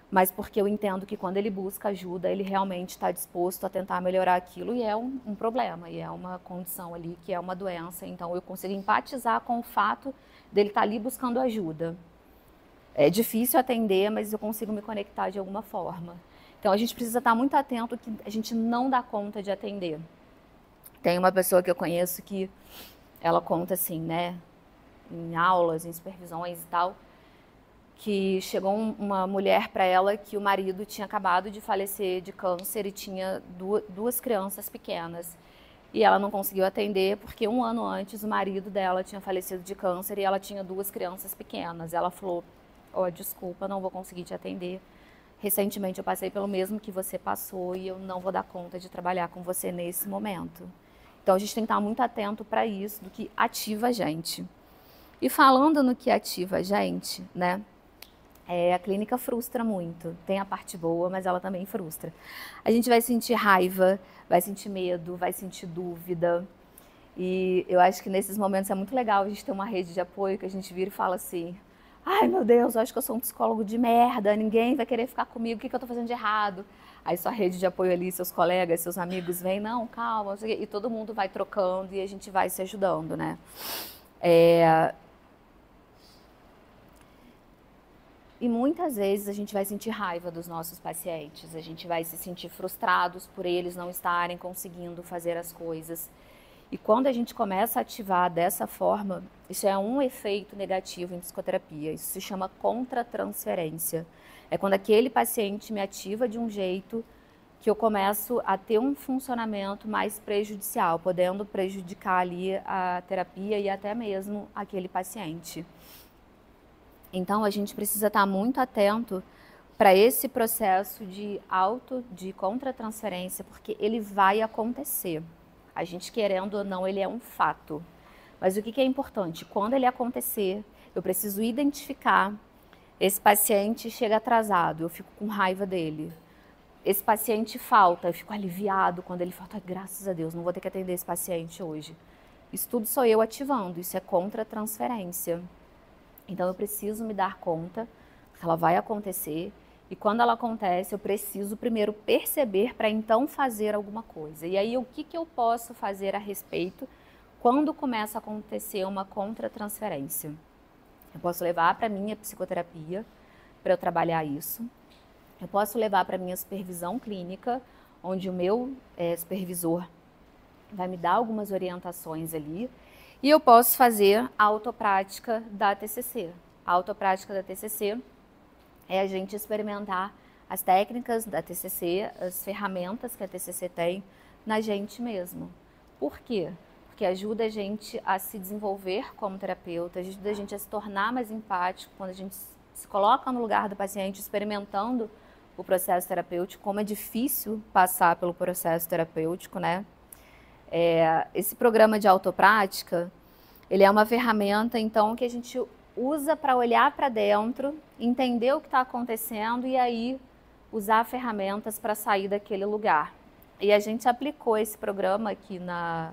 mas porque eu entendo que quando ele busca ajuda, ele realmente está disposto a tentar melhorar aquilo e é um problema, e é uma condição ali que é uma doença, então eu consigo empatizar com o fato dele estar ali buscando ajuda. É difícil atender, mas eu consigo me conectar de alguma forma. Então a gente precisa estar muito atento que a gente não dá conta de atender. Tem uma pessoa que eu conheço que ela conta assim, né, em aulas, em supervisões e tal, que chegou uma mulher para ela que o marido tinha acabado de falecer de câncer e tinha 2 crianças pequenas. E ela não conseguiu atender porque 1 ano antes o marido dela tinha falecido de câncer e ela tinha 2 crianças pequenas. Ela falou, desculpa, não vou conseguir te atender. Recentemente eu passei pelo mesmo que você passou e eu não vou dar conta de trabalhar com você nesse momento. Então a gente tem que estar muito atento para isso, do que ativa a gente. E falando no que ativa a gente, né? A clínica frustra muito. Tem a parte boa, mas ela também frustra. A gente vai sentir raiva, vai sentir medo, vai sentir dúvida. E eu acho que nesses momentos é muito legal a gente ter uma rede de apoio que a gente vira e fala assim, ai meu Deus, eu acho que eu sou um psicólogo de merda, ninguém vai querer ficar comigo, o que eu tô fazendo de errado? Aí sua rede de apoio ali, seus colegas, seus amigos vêm, não, calma, e todo mundo vai trocando e a gente vai se ajudando, né? E muitas vezes a gente vai sentir raiva dos nossos pacientes, a gente vai se sentir frustrados por eles não estarem conseguindo fazer as coisas. E quando a gente começa a ativar dessa forma, isso é um efeito negativo em psicoterapia, isso se chama contratransferência. É quando aquele paciente me ativa de um jeito que eu começo a ter um funcionamento mais prejudicial, podendo prejudicar ali a terapia e até mesmo aquele paciente. Então, a gente precisa estar muito atento para esse processo de contratransferência, porque ele vai acontecer. A gente querendo ou não, ele é um fato. Mas o que é importante? Quando ele acontecer, eu preciso identificar. Esse paciente chega atrasado, eu fico com raiva dele. Esse paciente falta, eu fico aliviado quando ele falta. Graças a Deus, não vou ter que atender esse paciente hoje. Isso tudo sou eu ativando, isso é contratransferência. Então eu preciso me dar conta que ela vai acontecer e quando ela acontece eu preciso primeiro perceber para então fazer alguma coisa. E aí o que eu posso fazer a respeito quando começa a acontecer uma contratransferência? Eu posso levar para a minha psicoterapia para eu trabalhar isso. Eu posso levar para a minha supervisão clínica, onde o meu supervisor vai me dar algumas orientações ali. E eu posso fazer a autoprática da TCC. A autoprática da TCC é a gente experimentar as técnicas da TCC, as ferramentas que a TCC tem na gente mesmo. Por quê? Porque ajuda a gente a se desenvolver como terapeuta, ajuda a gente a se tornar mais empático quando a gente se coloca no lugar do paciente experimentando o processo terapêutico, como é difícil passar pelo processo terapêutico, né? Esse programa de autoprática, Ele é uma ferramenta, então, que a gente usa para olhar para dentro, entender o que está acontecendo e aí usar ferramentas para sair daquele lugar. E a gente aplicou esse programa aqui na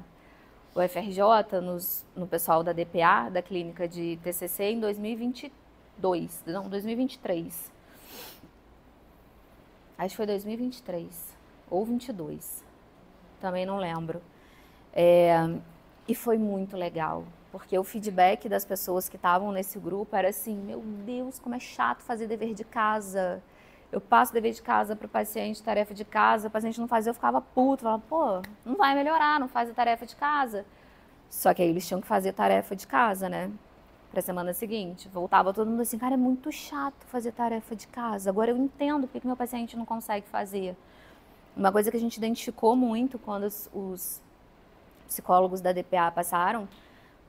UFRJ, no pessoal da DPA, da clínica de TCC, em 2023. Acho que foi 2023 ou 22, também não lembro. E foi muito legal, porque o feedback das pessoas que estavam nesse grupo era assim, meu Deus, como é chato fazer dever de casa. Eu passo dever de casa para o paciente, tarefa de casa, o paciente não fazia, eu ficava puto, falava, pô, não vai melhorar, não faz a tarefa de casa. Só que aí eles tinham que fazer tarefa de casa, né? Para a semana seguinte. Voltava todo mundo assim, cara, é muito chato fazer tarefa de casa. Agora eu entendo porque que meu paciente não consegue fazer. Uma coisa que a gente identificou muito quando os psicólogos da DPA passaram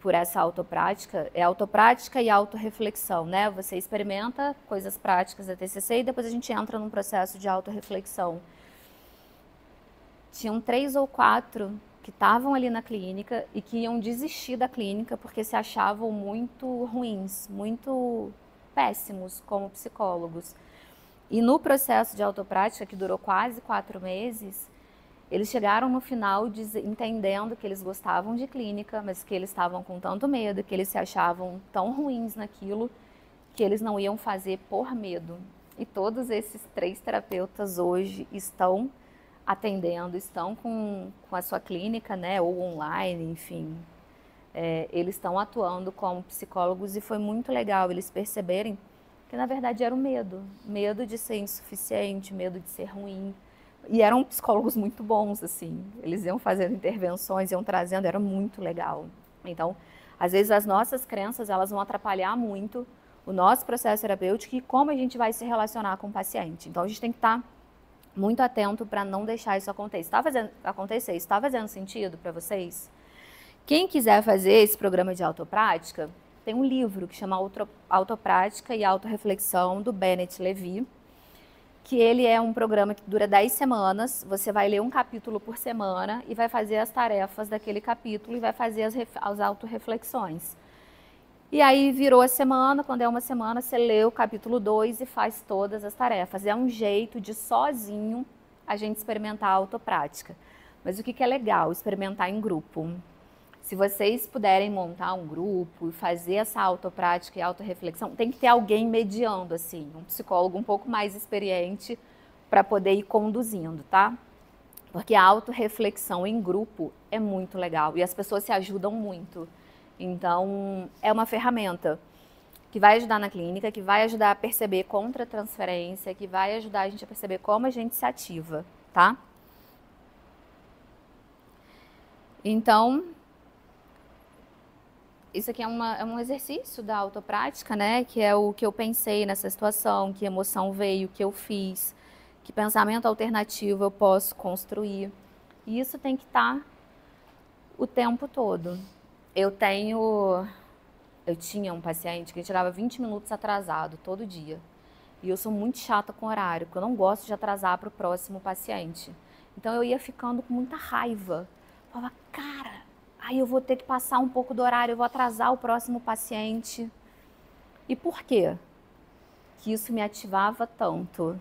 por essa autoprática, é autoprática e autorreflexão, né? Você experimenta coisas práticas da TCC e depois a gente entra num processo de autorreflexão. Tinham 3 ou 4 que estavam ali na clínica e que iam desistir da clínica porque se achavam muito ruins, muito péssimos como psicólogos. E no processo de autoprática, que durou quase 4 meses, eles chegaram no final entendendo que eles gostavam de clínica, mas que eles estavam com tanto medo, que eles se achavam tão ruins naquilo, que eles não iam fazer por medo. E todos esses 3 terapeutas hoje estão atendendo, estão com a sua clínica, né, ou online, enfim. Eles estão atuando como psicólogos e foi muito legal eles perceberem que, na verdade, era o medo. Medo de ser insuficiente, medo de ser ruim. E eram psicólogos muito bons, assim. Eles iam fazendo intervenções, iam trazendo, era muito legal. Então, às vezes as nossas crenças, elas vão atrapalhar muito o nosso processo terapêutico e como a gente vai se relacionar com o paciente. Então, a gente tem que estar muito atento para não deixar isso acontecer. Está fazendo sentido para vocês? Quem quiser fazer esse programa de autoprática, tem um livro que chama Autoprática e Autorreflexão, do Bennett Levy, que ele é um programa que dura 10 semanas, você vai ler um capítulo por semana e vai fazer as tarefas daquele capítulo e vai fazer as autorreflexões. E aí virou a semana, quando é uma semana, você lê o capítulo 2 e faz todas as tarefas. É um jeito de sozinho a gente experimentar a autoprática. Mas o que é legal? Experimentar em grupo. Se vocês puderem montar um grupo e fazer essa autoprática e autorreflexão, tem que ter alguém mediando, assim, um psicólogo um pouco mais experiente para poder ir conduzindo, tá? Porque a autorreflexão em grupo é muito legal e as pessoas se ajudam muito. Então, é uma ferramenta que vai ajudar na clínica, que vai ajudar a perceber contra-transferência, que vai ajudar a gente a perceber como a gente se ativa, tá? Então, isso aqui é um exercício da autoprática, né? Que é o que eu pensei nessa situação, que emoção veio, que eu fiz, que pensamento alternativo eu posso construir. E isso tem que estar o tempo todo. Eu tinha um paciente que chegava 20 minutos atrasado todo dia. E eu sou muito chata com horário, porque eu não gosto de atrasar para o próximo paciente. Então eu ia ficando com muita raiva. Eu falava, cara, aí eu vou ter que passar um pouco do horário, eu vou atrasar o próximo paciente. E por quê que isso me ativava tanto?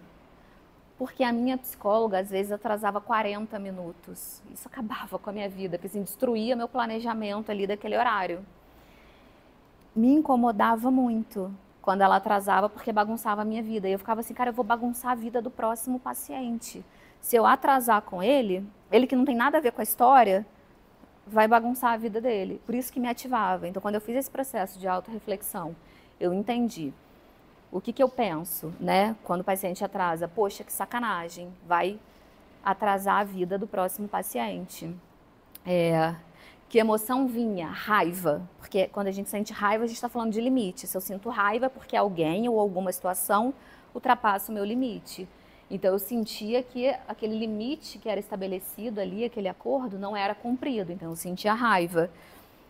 Porque a minha psicóloga, às vezes, atrasava 40 minutos. Isso acabava com a minha vida, porque assim, destruía meu planejamento ali daquele horário. Me incomodava muito quando ela atrasava, porque bagunçava a minha vida. E eu ficava assim, cara, eu vou bagunçar a vida do próximo paciente. Se eu atrasar com ele que não tem nada a ver com a história, vai bagunçar a vida dele. Por isso que me ativava. Então, quando eu fiz esse processo de autorreflexão, eu entendi o que eu penso, né? Quando o paciente atrasa, poxa, que sacanagem, vai atrasar a vida do próximo paciente. Que emoção vinha? Raiva. Porque quando a gente sente raiva, a gente está falando de limite. Se eu sinto raiva porque alguém ou alguma situação ultrapassa o meu limite. Então, eu sentia que aquele limite que era estabelecido ali, aquele acordo, não era cumprido. Então, eu sentia raiva.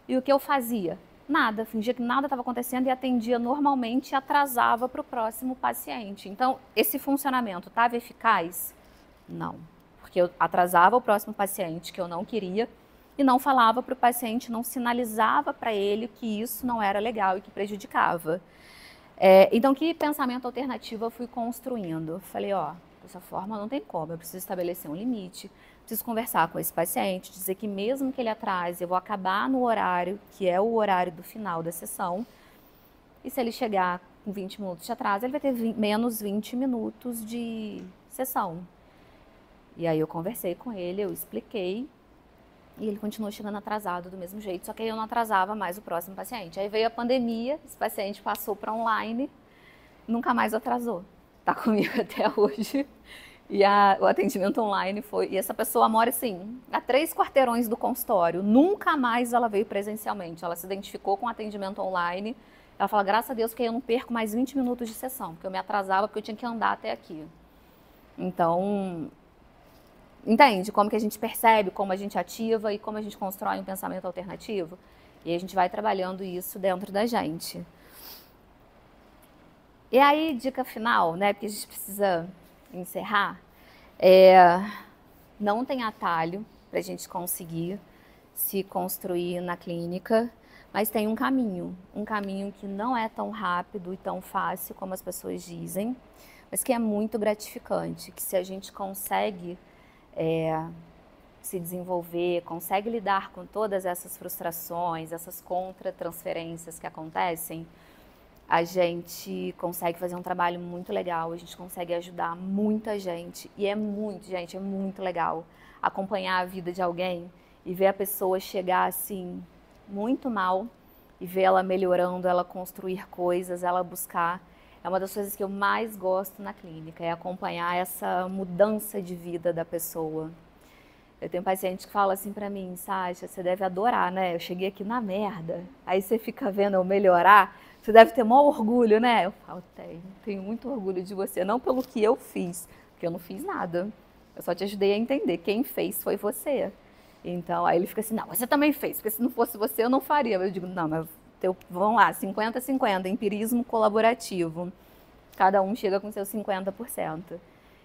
E o que eu fazia? Nada. Fingia que nada estava acontecendo e atendia normalmente e atrasava para o próximo paciente. Então, esse funcionamento estava eficaz? Não. Porque eu atrasava o próximo paciente que eu não queria e não falava para o paciente, não sinalizava para ele que isso não era legal e que prejudicava. Então, que pensamento alternativo eu fui construindo? Falei, ó, dessa forma não tem como, eu preciso estabelecer um limite, preciso conversar com esse paciente, dizer que mesmo que ele atrase, eu vou acabar no horário, que é o horário do final da sessão, e se ele chegar com 20 minutos de atraso, ele vai ter menos 20 minutos de sessão. E aí eu conversei com ele, eu expliquei, e ele continuou chegando atrasado do mesmo jeito, só que aí eu não atrasava mais o próximo paciente. Aí veio a pandemia, esse paciente passou para online, nunca mais atrasou. Tá comigo até hoje. E o atendimento online foi... E essa pessoa mora, assim, a 3 quarteirões do consultório. Nunca mais ela veio presencialmente. Ela se identificou com o atendimento online. Ela fala, graças a Deus, que eu não perco mais 20 minutos de sessão, porque eu me atrasava, porque eu tinha que andar até aqui. Então... Entende como que a gente percebe, como a gente ativa e como a gente constrói um pensamento alternativo? E a gente vai trabalhando isso dentro da gente. E aí, dica final, né, porque a gente precisa encerrar, não tem atalho para a gente conseguir se construir na clínica, mas tem um caminho que não é tão rápido e tão fácil como as pessoas dizem, mas que é muito gratificante, que se a gente consegue se desenvolver, consegue lidar com todas essas frustrações, essas contra-transferências que acontecem, a gente consegue fazer um trabalho muito legal, a gente consegue ajudar muita gente. E é muito legal acompanhar a vida de alguém e ver a pessoa chegar assim, muito mal, e ver ela melhorando, ela construir coisas, ela buscar. É uma das coisas que eu mais gosto na clínica, é acompanhar essa mudança de vida da pessoa. Eu tenho paciente que fala assim pra mim, Sasha, você deve adorar, né? Eu cheguei aqui na merda, aí você fica vendo eu melhorar, você deve ter maior orgulho, né? Eu falo, tenho muito orgulho de você, não pelo que eu fiz, porque eu não fiz nada. Eu só te ajudei a entender, quem fez foi você. Então, aí ele fica assim, não, você também fez, porque se não fosse você eu não faria. Eu digo, não, mas vamos lá, 50-50, empirismo colaborativo. Cada um chega com seus 50%.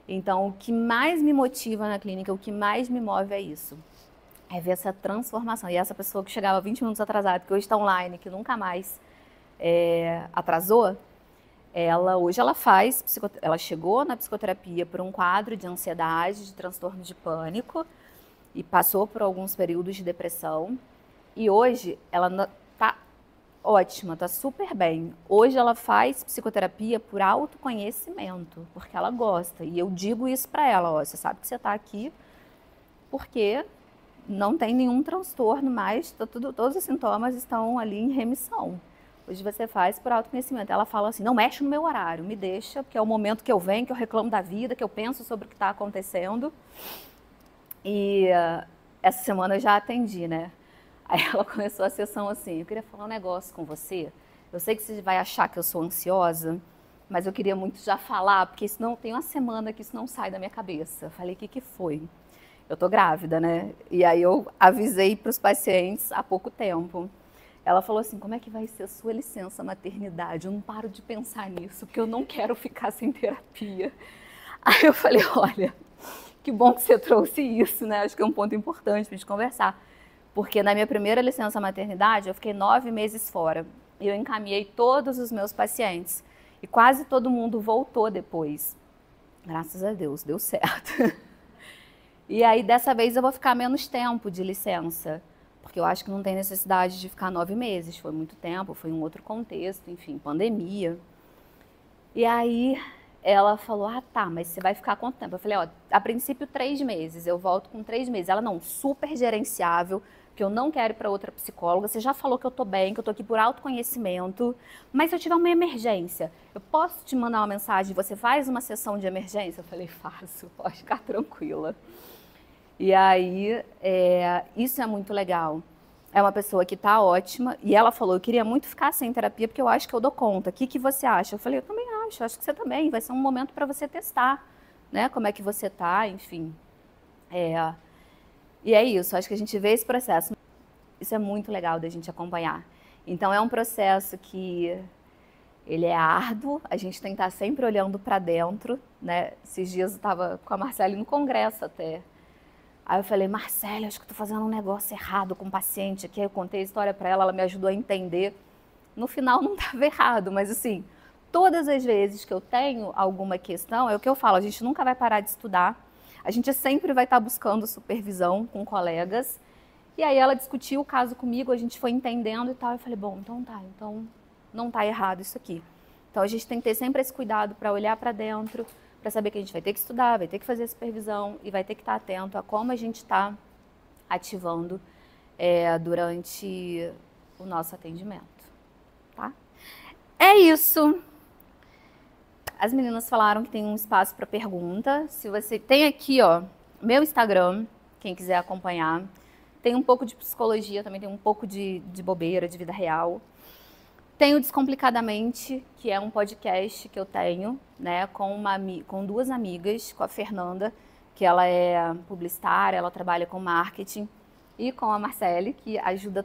Então, o que mais me motiva na clínica, o que mais me move é isso. É ver essa transformação. E essa pessoa que chegava 20 minutos atrasada, que hoje está online, que nunca mais atrasou, hoje ela chegou na psicoterapia por um quadro de ansiedade, de transtorno de pânico, e passou por alguns períodos de depressão. E hoje ela está ótima, está super bem. Hoje ela faz psicoterapia por autoconhecimento, porque ela gosta. E eu digo isso para ela, ó, você sabe que você está aqui porque não tem nenhum transtorno mais, todos os sintomas estão ali em remissão. Hoje você faz por autoconhecimento. Ela fala assim, não mexe no meu horário, me deixa, porque é o momento que eu venho, que eu reclamo da vida, que eu penso sobre o que está acontecendo. E essa semana eu já atendi, né? Aí ela começou a sessão assim, eu queria falar um negócio com você. Eu sei que você vai achar que eu sou ansiosa, mas eu queria muito já falar, porque senão tem uma semana que isso não sai da minha cabeça. Eu falei, o que foi? Eu tô grávida, né? E aí eu avisei para os pacientes há pouco tempo. Ela falou assim, como é que vai ser a sua licença maternidade? Eu não paro de pensar nisso, porque eu não quero ficar sem terapia. Aí eu falei, olha, que bom que você trouxe isso, né? Acho que é um ponto importante para a gente conversar. Porque na minha primeira licença maternidade, eu fiquei 9 meses fora. E eu encaminhei todos os meus pacientes. E quase todo mundo voltou depois. Graças a Deus, deu certo. E aí, dessa vez, eu vou ficar menos tempo de licença. Porque eu acho que não tem necessidade de ficar 9 meses. Foi muito tempo, foi um outro contexto, enfim, pandemia. E aí, ela falou, tá, mas você vai ficar quanto tempo? Eu falei, ó, a princípio 3 meses, eu volto com 3 meses. Ela, não, super gerenciável, que eu não quero ir para outra psicóloga, você já falou que eu tô bem, que eu tô aqui por autoconhecimento, mas se eu tiver uma emergência, eu posso te mandar uma mensagem, você faz uma sessão de emergência? Eu falei, faço, pode ficar tranquila. E aí, isso é muito legal. É uma pessoa que está ótima, e ela falou, eu queria muito ficar sem terapia, porque eu acho que eu dou conta. O que você acha? Eu falei, eu também acho que você também, vai ser um momento para você testar, né? Como é que você está, enfim. E é isso, acho que a gente vê esse processo. Isso é muito legal da gente acompanhar. Então, é um processo que ele é árduo, a gente tem que estar sempre olhando para dentro, né? Esses dias eu estava com a Marcele no congresso até, Aí eu falei, Marcele, acho que eu tô fazendo um negócio errado com o paciente aqui. Aí eu contei a história para ela, ela me ajudou a entender. No final não estava errado, mas assim, todas as vezes que eu tenho alguma questão, é o que eu falo, a gente nunca vai parar de estudar, a gente sempre vai estar buscando supervisão com colegas. E aí ela discutiu o caso comigo, a gente foi entendendo e tal. Eu falei, bom, então não tá errado isso aqui. Então a gente tem que ter sempre esse cuidado para olhar para dentro, para saber que a gente vai ter que estudar, vai ter que fazer supervisão e vai ter que estar atento a como a gente está ativando durante o nosso atendimento, tá? É isso. As meninas falaram que tem um espaço para pergunta. Se você tem aqui, ó, meu Instagram, quem quiser acompanhar. Tem um pouco de psicologia, também tem um pouco de bobeira, de vida real. Tem o Descomplicadamente, que é um podcast que eu tenho, né, com duas amigas, com a Fernanda, que ela é publicitária, ela trabalha com marketing, e com a Marcele, que ajuda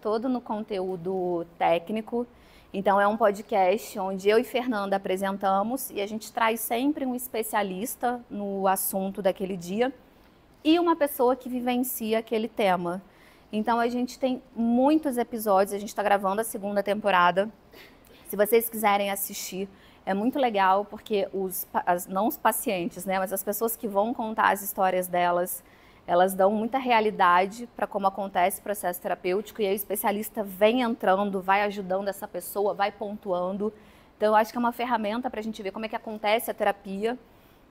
todo no conteúdo técnico. Então é um podcast onde eu e Fernanda apresentamos e a gente traz sempre um especialista no assunto daquele dia e uma pessoa que vivencia aquele tema. Então a gente tem muitos episódios, a gente está gravando a segunda temporada. Se vocês quiserem assistir, é muito legal porque não os pacientes, né, mas as pessoas que vão contar as histórias delas, elas dão muita realidade para como acontece o processo terapêutico e aí o especialista vem entrando, vai ajudando essa pessoa, vai pontuando. Então eu acho que é uma ferramenta para a gente ver como é que acontece a terapia.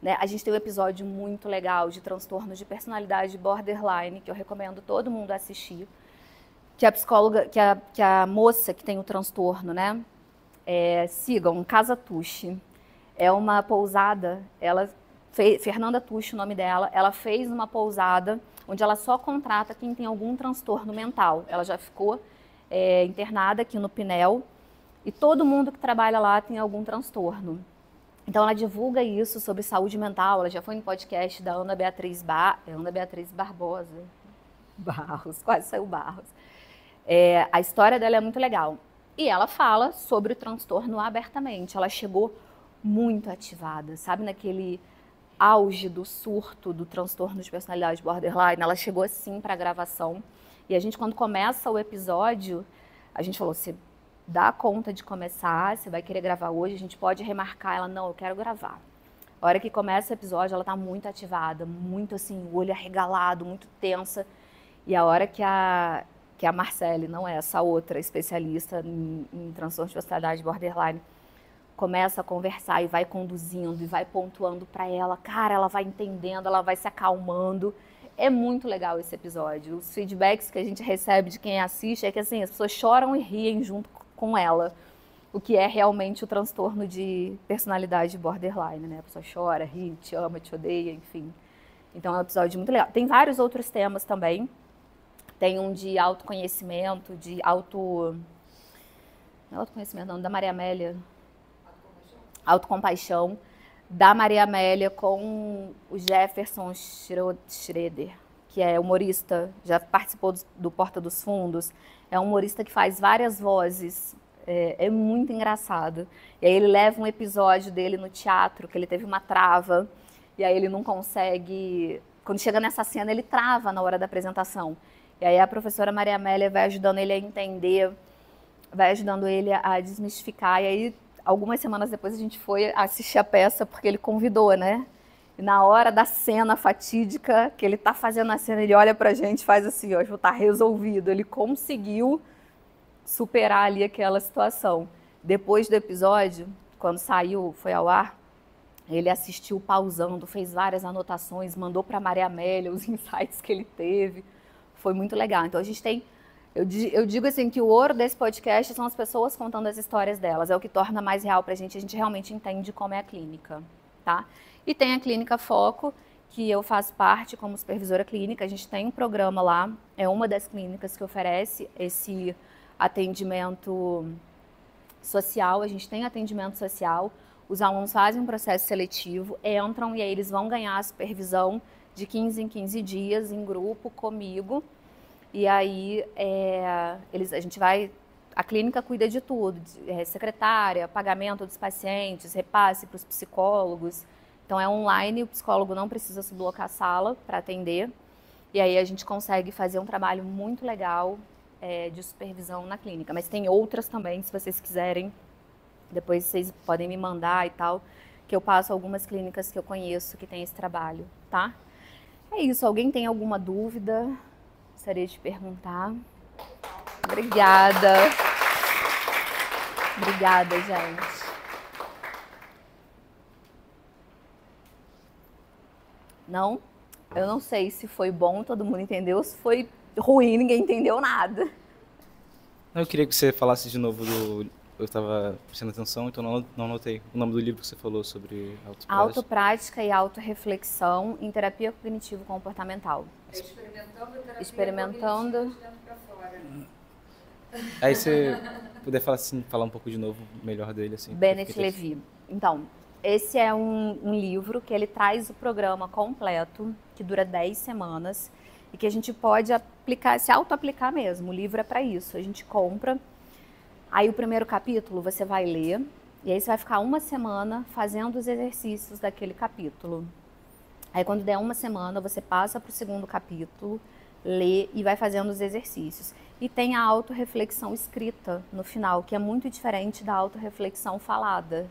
Né? A gente tem um episódio muito legal de transtornos de personalidade borderline, que eu recomendo todo mundo assistir, que a psicóloga, que a moça que tem o transtorno, né? Sigam, Casa Tucci. É uma pousada, Fernanda Tucci, o nome dela, ela fez uma pousada onde ela só contrata quem tem algum transtorno mental. Ela já ficou internada aqui no Pinel e todo mundo que trabalha lá tem algum transtorno. Então ela divulga isso sobre saúde mental, ela já foi no podcast da Ana Beatriz Barbosa, Barros, quase saiu Barros. A história dela é muito legal. E ela fala sobre o transtorno abertamente, ela chegou muito ativada, sabe, naquele auge do surto do transtorno de personalidade borderline, ela chegou assim para a gravação. E a gente, quando começa o episódio, a gente falou, você dá conta de começar, você vai querer gravar hoje, a gente pode remarcar. Ela, não, eu quero gravar. A hora que começa o episódio, ela tá muito ativada, muito assim, o olho arregalado, muito tensa. E a hora que a Marcele, não é essa outra especialista em transtorno de personalidade borderline, começa a conversar e vai conduzindo e vai pontuando para ela, cara, ela vai entendendo, ela vai se acalmando. É muito legal esse episódio. Os feedbacks que a gente recebe de quem assiste é que assim, as pessoas choram e riem junto com ela, o que é realmente o transtorno de personalidade borderline, né? A pessoa chora, ri, te ama, te odeia, enfim. Então é um episódio muito legal. Tem vários outros temas também. Tem um de autoconhecimento, autoconhecimento não, da Maria Amélia. Autocompaixão, da Maria Amélia com o Jefferson Schroeder, que é humorista, já participou do Porta dos Fundos, é um humorista que faz várias vozes, é muito engraçado. E aí ele leva um episódio dele no teatro, que ele teve uma trava, e aí ele não consegue, quando chega nessa cena ele trava na hora da apresentação. E aí a professora Maria Amélia vai ajudando ele a entender, vai ajudando ele a desmistificar, e aí algumas semanas depois a gente foi assistir a peça porque ele convidou, né? E na hora da cena fatídica, que ele tá fazendo a cena, ele olha pra gente e faz assim, ó, já tá resolvido. Ele conseguiu superar ali aquela situação. Depois do episódio, quando saiu, foi ao ar, ele assistiu pausando, fez várias anotações, mandou pra Maria Amélia os insights que ele teve. Foi muito legal. Então a gente tem... Eu digo assim que o ouro desse podcast são as pessoas contando as histórias delas, é o que torna mais real pra gente, a gente realmente entende como é a clínica, tá? E tem a Clínica Foco, que eu faço parte como supervisora clínica, a gente tem um programa lá, é uma das clínicas que oferece esse atendimento social, a gente tem atendimento social, os alunos fazem um processo seletivo, entram e aí eles vão ganhar a supervisão de 15 em 15 dias em grupo comigo. E aí a clínica cuida de tudo, secretária, pagamento dos pacientes, repasse para os psicólogos. Então é online, o psicólogo não precisa sublocar a sala para atender. E aí a gente consegue fazer um trabalho muito legal de supervisão na clínica. Mas tem outras também, se vocês quiserem, depois vocês podem me mandar e tal, que eu passo algumas clínicas que eu conheço que tem esse trabalho, tá? É isso, alguém tem alguma dúvida? Gostaria de perguntar. Obrigada. Obrigada, gente. Não? Eu não sei se foi bom, todo mundo entendeu, se foi ruim, ninguém entendeu nada. Eu queria que você falasse de novo do... Eu estava prestando atenção, então não anotei o nome do livro que você falou sobre autoprática. Autoprática e autorreflexão em terapia cognitivo-comportamental. Experimentando. Aí você puder falar um pouco de novo melhor dele, assim. Bennett Levy. Então, esse é um livro que ele traz o programa completo, que dura 10 semanas, e que a gente pode aplicar, se auto-aplicar mesmo. O livro é para isso. A gente compra. Aí o primeiro capítulo você vai ler, e aí você vai ficar uma semana fazendo os exercícios daquele capítulo. Aí quando der uma semana, você passa para o segundo capítulo, lê e vai fazendo os exercícios. E tem a autorreflexão escrita no final, que é muito diferente da autorreflexão falada.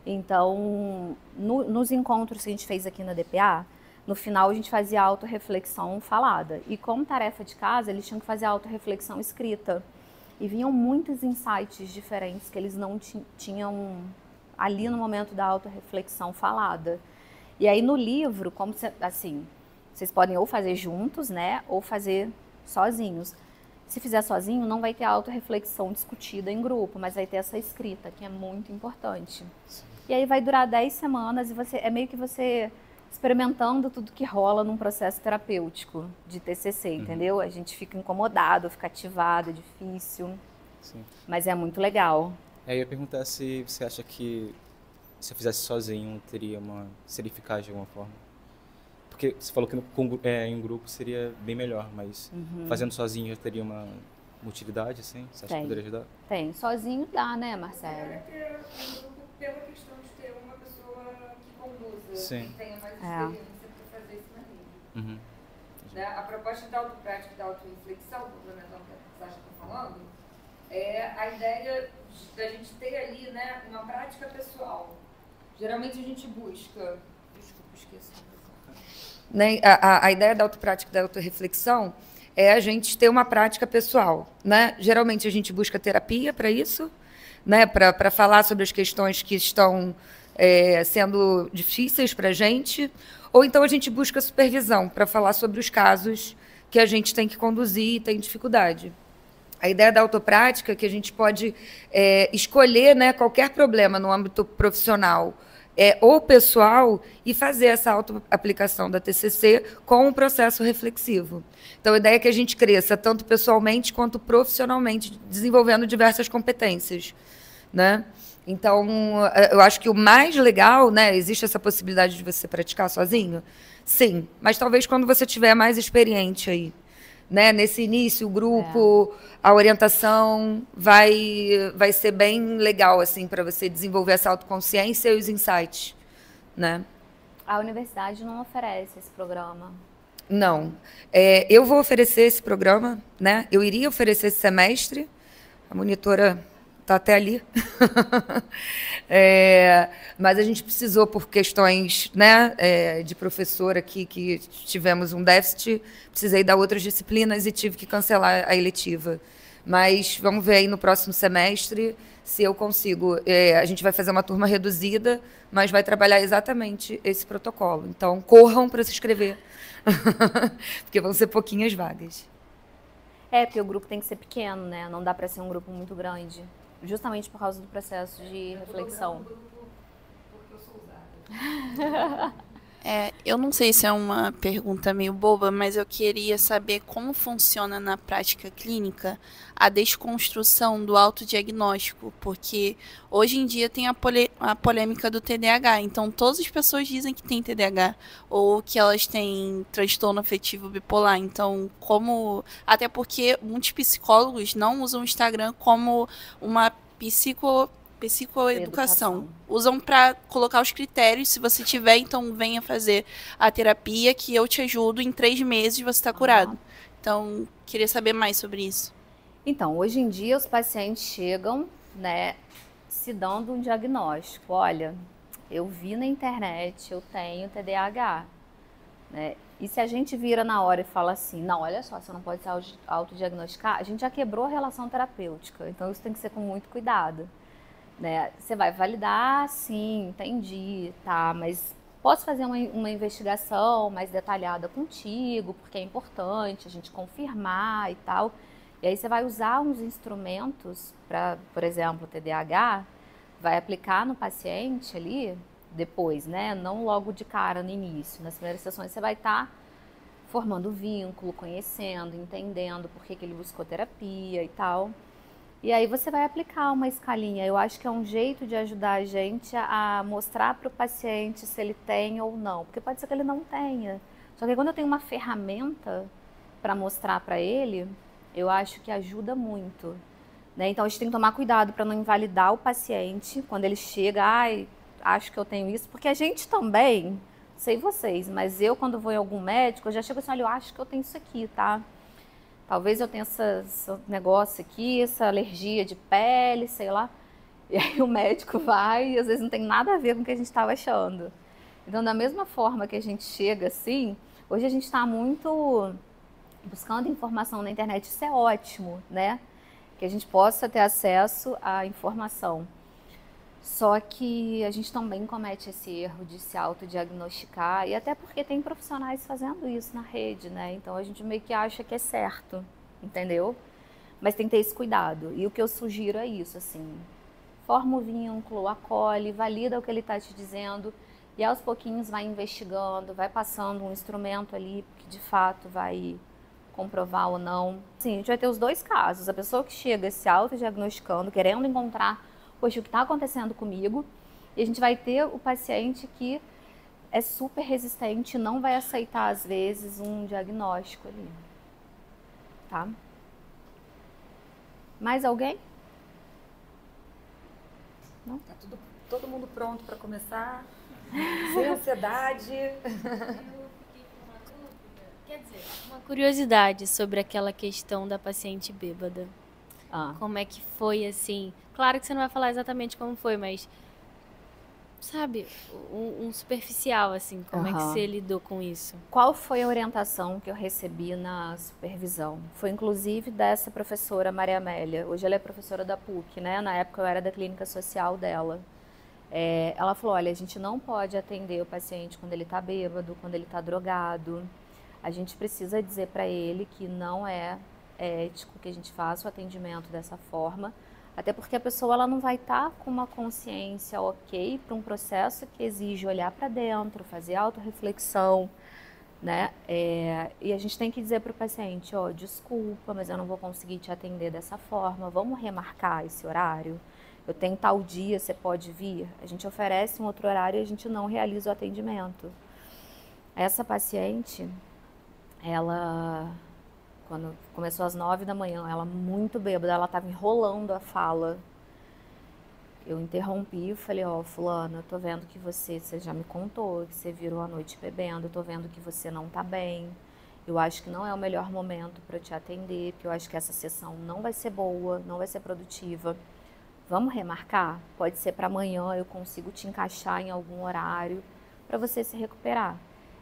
Então, nos encontros que a gente fez aqui na DPA, no final a gente fazia autorreflexão falada. E como tarefa de casa, eles tinham que fazer autorreflexão escrita. E vinham muitos insights diferentes que eles não tinham ali no momento da autorreflexão falada. E aí no livro, como assim, vocês podem ou fazer juntos, né, ou fazer sozinhos. Se fizer sozinho, não vai ter autorreflexão discutida em grupo, mas vai ter essa escrita, que é muito importante. Sim. E aí vai durar 10 semanas e é meio que você experimentando tudo que rola num processo terapêutico de TCC, entendeu? A gente fica incomodado, fica ativado, é difícil, sim, mas é muito legal. Eu ia perguntar se você acha que se eu fizesse sozinho seria eficaz de alguma forma. Porque você falou que em grupo seria bem melhor, mas fazendo sozinho já teria uma utilidade, assim? Você acha que poderia ajudar? Tem. Sozinho dá, né, Marcelo? Pela questão de ter uma pessoa que conduza, sim, que tenha mais experiência para fazer esse manejo. Né? A proposta da autoprática e da autorreflexão, complementando o que a Sasha está falando, é a ideia da gente ter ali, né, uma prática pessoal. Geralmente a gente busca... Desculpa, esqueci. Né? A ideia da autoprática e da autorreflexão é a gente ter uma prática pessoal. Né? Geralmente a gente busca terapia para isso, né, para falar sobre as questões que estão sendo difíceis para a gente, ou então a gente busca supervisão para falar sobre os casos que a gente tem que conduzir e tem dificuldade. A ideia da autoprática é que a gente pode escolher, né, qualquer problema no âmbito profissional ou pessoal e fazer essa autoaplicação da TCC com um processo reflexivo. Então, a ideia é que a gente cresça tanto pessoalmente quanto profissionalmente, desenvolvendo diversas competências. Né? Então, eu acho que o mais legal, né, existe essa possibilidade de você praticar sozinho? Sim, mas talvez quando você estiver mais experiente aí. Né? Nesse início, o grupo, a orientação vai ser bem legal assim, para você desenvolver essa autoconsciência e os insights. Né? A universidade não oferece esse programa? Não. Eu vou oferecer esse programa, né? Eu iria oferecer esse semestre, a monitora... está até ali. Mas a gente precisou, por questões, né, de professor aqui, que tivemos um déficit, precisei dar outras disciplinas e tive que cancelar a eletiva. Mas vamos ver aí no próximo semestre se eu consigo. A gente vai fazer uma turma reduzida, mas vai trabalhar exatamente esse protocolo. Então, corram para se inscrever, porque vão ser pouquinhas vagas. Porque o grupo tem que ser pequeno, né? Não dá para ser um grupo muito grande. Justamente por causa do processo de reflexão. Porque eu sou usada. Eu não sei se é uma pergunta meio boba, mas eu queria saber como funciona na prática clínica a desconstrução do autodiagnóstico, porque hoje em dia tem a polêmica do TDAH, então todas as pessoas dizem que tem TDAH ou que elas têm transtorno afetivo bipolar, então até porque muitos psicólogos não usam o Instagram como uma psicoeducação. Usam para colocar os critérios. Se você tiver, então venha fazer a terapia que eu te ajudo. Em 3 meses você está curado. Então, queria saber mais sobre isso. Então, hoje em dia os pacientes chegam, né, se dando um diagnóstico. Olha, eu vi na internet, eu tenho TDAH, né? E se a gente vira na hora e fala assim, não, olha só, você não pode se autodiagnosticar, a gente já quebrou a relação terapêutica. Então, isso tem que ser com muito cuidado, né? Você vai validar, sim, entendi, tá, mas posso fazer uma investigação mais detalhada contigo, porque é importante a gente confirmar e tal. E aí você vai usar uns instrumentos para, por exemplo, o TDAH, vai aplicar no paciente ali, depois, né? Não logo de cara no início. Nas primeiras sessões você vai estar formando vínculo, conhecendo, entendendo por que ele buscou terapia e tal. E aí você vai aplicar uma escalinha. Eu acho que é um jeito de ajudar a gente a mostrar para o paciente se ele tem ou não. Porque pode ser que ele não tenha. Só que quando eu tenho uma ferramenta para mostrar para ele, eu acho que ajuda muito, né? Então a gente tem que tomar cuidado para não invalidar o paciente quando ele chega, ai, acho que eu tenho isso, porque a gente também, sei vocês, mas eu quando vou em algum médico, eu já chego assim, olha, eu acho que eu tenho isso aqui, tá? Talvez eu tenha esse negócio aqui, essa alergia de pele, sei lá. E aí o médico vai e às vezes não tem nada a ver com o que a gente estava achando. Então, da mesma forma que a gente chega assim, hoje a gente está muito buscando informação na internet, isso é ótimo, né? Que a gente possa ter acesso à informação. Só que a gente também comete esse erro de se autodiagnosticar, e até porque tem profissionais fazendo isso na rede, né? Então a gente meio que acha que é certo, entendeu? Mas tem que ter esse cuidado. E o que eu sugiro é isso, assim, forma o vínculo, acolhe, valida o que ele está te dizendo, e aos pouquinhos vai investigando, vai passando um instrumento ali que de fato vai comprovar ou não. Sim, a gente vai ter os dois casos. A pessoa que chega se autodiagnosticando, querendo encontrar, poxa, o que está acontecendo comigo? E a gente vai ter o paciente que é super resistente, não vai aceitar, às vezes, um diagnóstico ali. Tá? Mais alguém? Não? Tá todo mundo pronto para começar? Sem ansiedade. Quer dizer, uma curiosidade sobre aquela questão da paciente bêbada. Como é que foi, assim? Claro que você não vai falar exatamente como foi, mas, sabe, um superficial, assim, como é que você lidou com isso? Qual foi a orientação que eu recebi na supervisão? Foi, inclusive, dessa professora Maria Amélia. Hoje ela é professora da PUC, né? Na época eu era da clínica social dela. Ela falou, olha, a gente não pode atender o paciente quando ele está bêbado, quando ele está drogado. A gente precisa dizer para ele que não é ético que a gente faça o atendimento dessa forma, até porque a pessoa ela não vai estar com uma consciência ok para um processo que exige olhar para dentro, fazer autorreflexão, né? E a gente tem que dizer para o paciente, ó, desculpa, mas eu não vou conseguir te atender dessa forma, vamos remarcar esse horário? Eu tenho tal dia, você pode vir? A gente oferece um outro horário e a gente não realiza o atendimento. Essa paciente, ela, quando começou às 9 da manhã, ela muito bêbada, ela estava enrolando a fala. Eu interrompi e falei, ó, fulana, eu tô vendo que você já me contou, que você virou a noite bebendo, eu tô vendo que você não tá bem. Eu acho que não é o melhor momento para eu te atender, porque eu acho que essa sessão não vai ser boa, não vai ser produtiva. Vamos remarcar? Pode ser para amanhã, eu consigo te encaixar em algum horário para você se recuperar.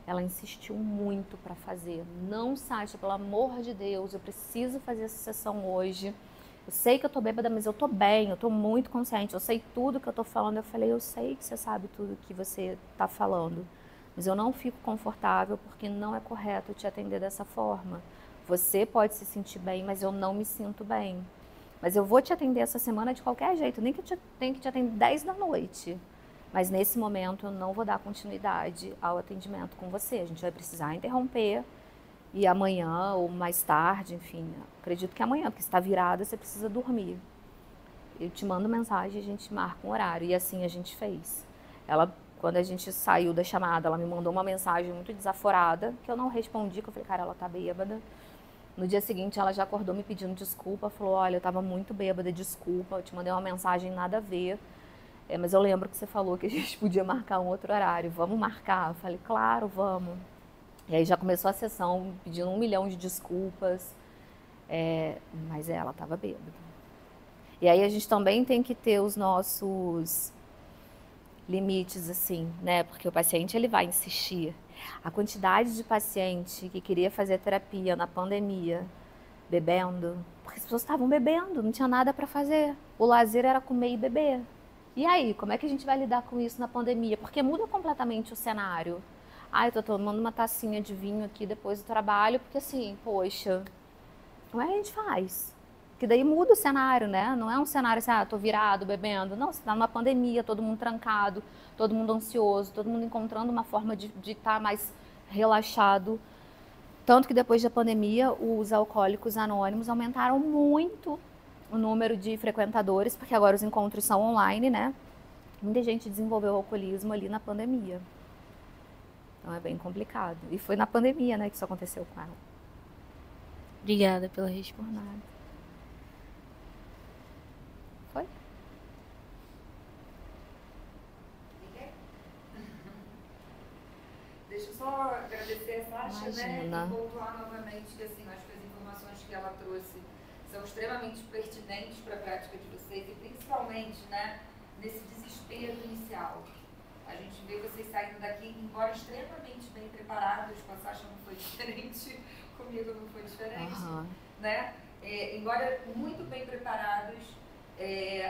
Ela insistiu muito para fazer. Não, Sasha, pelo amor de Deus, eu preciso fazer essa sessão hoje. Eu sei que eu tô bêbada, mas eu tô bem, eu tô muito consciente, eu sei tudo que eu tô falando. Eu falei, eu sei que você sabe tudo que você tá falando, mas eu não fico confortável porque não é correto eu te atender dessa forma. Você pode se sentir bem, mas eu não me sinto bem. Mas eu vou te atender essa semana de qualquer jeito, nem que eu tenha que te atender 10 da noite. Mas nesse momento eu não vou dar continuidade ao atendimento com você. A gente vai precisar interromper e amanhã ou mais tarde, enfim, acredito que amanhã, porque você está virada, você precisa dormir. Eu te mando mensagem e a gente marca um horário. E assim a gente fez. Ela, quando a gente saiu da chamada, ela me mandou uma mensagem muito desaforada, que eu não respondi, que eu falei, cara, ela tá bêbada. No dia seguinte, ela já acordou me pedindo desculpa, falou, olha, eu estava muito bêbada, desculpa, eu te mandei uma mensagem nada a ver, mas eu lembro que você falou que a gente podia marcar um outro horário, vamos marcar? Eu falei, claro, vamos. E aí já começou a sessão pedindo 1 milhão de desculpas, mas ela estava bêbada. E aí a gente também tem que ter os nossos limites, assim, né? Porque o paciente, ele vai insistir. A quantidade de paciente que queria fazer terapia na pandemia, bebendo, porque as pessoas estavam bebendo, não tinha nada para fazer. O lazer era comer e beber. E aí, como é que a gente vai lidar com isso na pandemia? Porque muda completamente o cenário. Eu tô tomando uma tacinha de vinho aqui depois do trabalho, porque assim, poxa, como é que a gente faz? Porque daí muda o cenário, né? Não é um cenário assim, tô virado, bebendo. Não, você tá numa pandemia, todo mundo trancado, todo mundo ansioso, todo mundo encontrando uma forma de estar mais relaxado. Tanto que depois da pandemia, os alcoólicos anônimos aumentaram muito o número de frequentadores, porque agora os encontros são online, né? Muita gente desenvolveu alcoolismo ali na pandemia. Então é bem complicado. E foi na pandemia, né, que isso aconteceu com ela. Obrigada pela resposta. Por nada. Foi? Deixa eu só agradecer a Sasha, Imagina. né, e pontuar novamente que assim, acho que as informações que ela trouxe são extremamente pertinentes para a prática de vocês e principalmente, né, nesse desespero inicial. A gente vê vocês saindo daqui, embora extremamente bem preparados, com a Sasha não foi diferente, comigo não foi diferente, né? Embora muito bem preparados,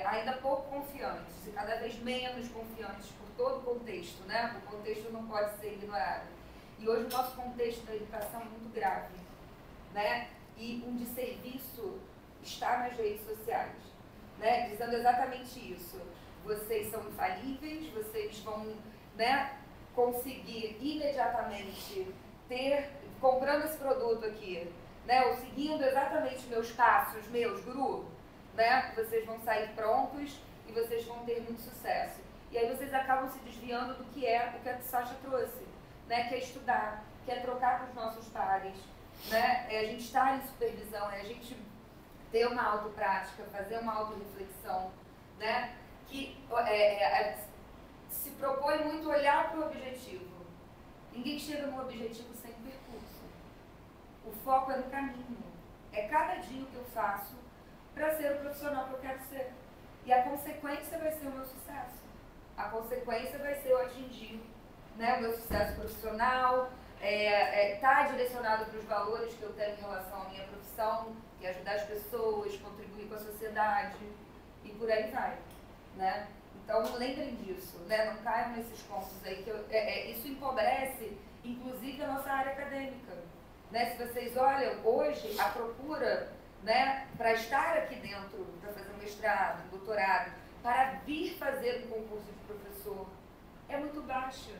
ainda pouco confiantes, e cada vez menos confiantes por todo o contexto, né? O contexto não pode ser ignorado. E hoje o nosso contexto da educação é muito grave, né? E um desserviço está nas redes sociais, né? Dizendo exatamente isso. Vocês são infalíveis, vocês vão, né, conseguir imediatamente comprando esse produto aqui, né, ou seguindo exatamente meus passos, meus guru, né, vocês vão sair prontos e vocês vão ter muito sucesso. E aí vocês acabam se desviando do que é o que a Sasha trouxe, né, que é estudar, que é trocar com os nossos pares, né, a gente estar em supervisão, a gente ter uma autoprática, fazer uma autorreflexão, né, que se propõe muito olhar para o objetivo. Ninguém chega no objetivo sem percurso. O foco é no caminho. É cada dia o que eu faço para ser o profissional que eu quero ser. E a consequência vai ser o meu sucesso. A consequência vai ser eu atingir, né, o meu sucesso profissional, estar direcionado para os valores que eu tenho em relação à minha profissão, que é ajudar as pessoas, contribuir com a sociedade e por aí vai. Né? Então, lembrem disso, né? Não caiam nesses pontos aí, que isso empobrece, inclusive, a nossa área acadêmica. Né? Se vocês olham, hoje, a procura, né, para estar aqui dentro, para fazer um mestrado, um doutorado, para vir fazer um concurso de professor, é muito baixa.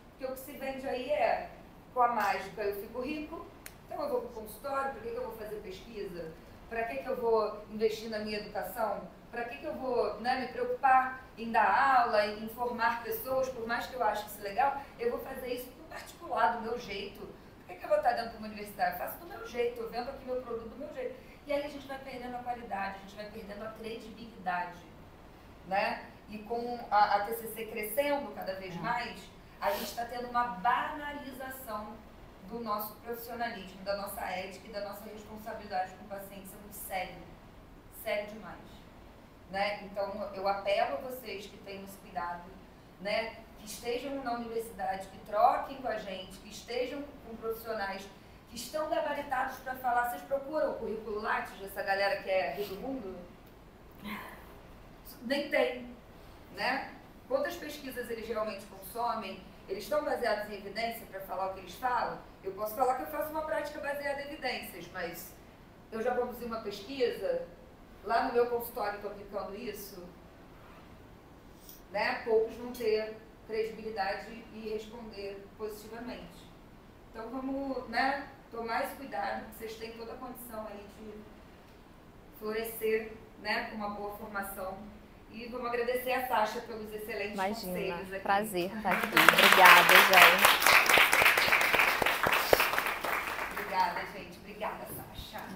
Porque o que se vende aí é, com a mágica eu fico rico, então eu vou para o consultório, para que eu vou fazer pesquisa? Para que eu vou investir na minha educação? Para que eu vou, né, me preocupar em dar aula, em informar pessoas, por mais que eu ache isso legal, eu vou fazer isso no particular, do meu jeito. Por que eu vou estar dentro de uma universidade? Eu faço do meu jeito, eu vendo aqui meu produto do meu jeito. E aí a gente vai perdendo a qualidade, a gente vai perdendo a credibilidade. Né? E com a TCC crescendo cada vez mais, a gente está tendo uma banalização do nosso profissionalismo, da nossa ética e da nossa responsabilidade com o paciente. Isso é muito sério, sério demais. Né? Então, eu apelo a vocês que tenham esse cuidado, né? Que estejam na universidade, que troquem com a gente, que estejam com profissionais que estão gabaritados para falar. Vocês procuram o currículo Lattes dessa galera que é rio do mundo? Nem tem, né? Quantas pesquisas eles realmente consomem? Eles estão baseados em evidência para falar o que eles falam? Eu posso falar que eu faço uma prática baseada em evidências, mas eu já produzi uma pesquisa, lá no meu consultório estou aplicando isso, né? Poucos vão ter credibilidade e responder positivamente. Então vamos, né, tomar esse cuidado, que vocês têm toda a condição aí de florescer, né, com uma boa formação. E vamos agradecer a Sasha pelos excelentes conselhos aqui. Prazer estar aqui. Obrigada, gente. Obrigada, gente. Obrigada, Sasha.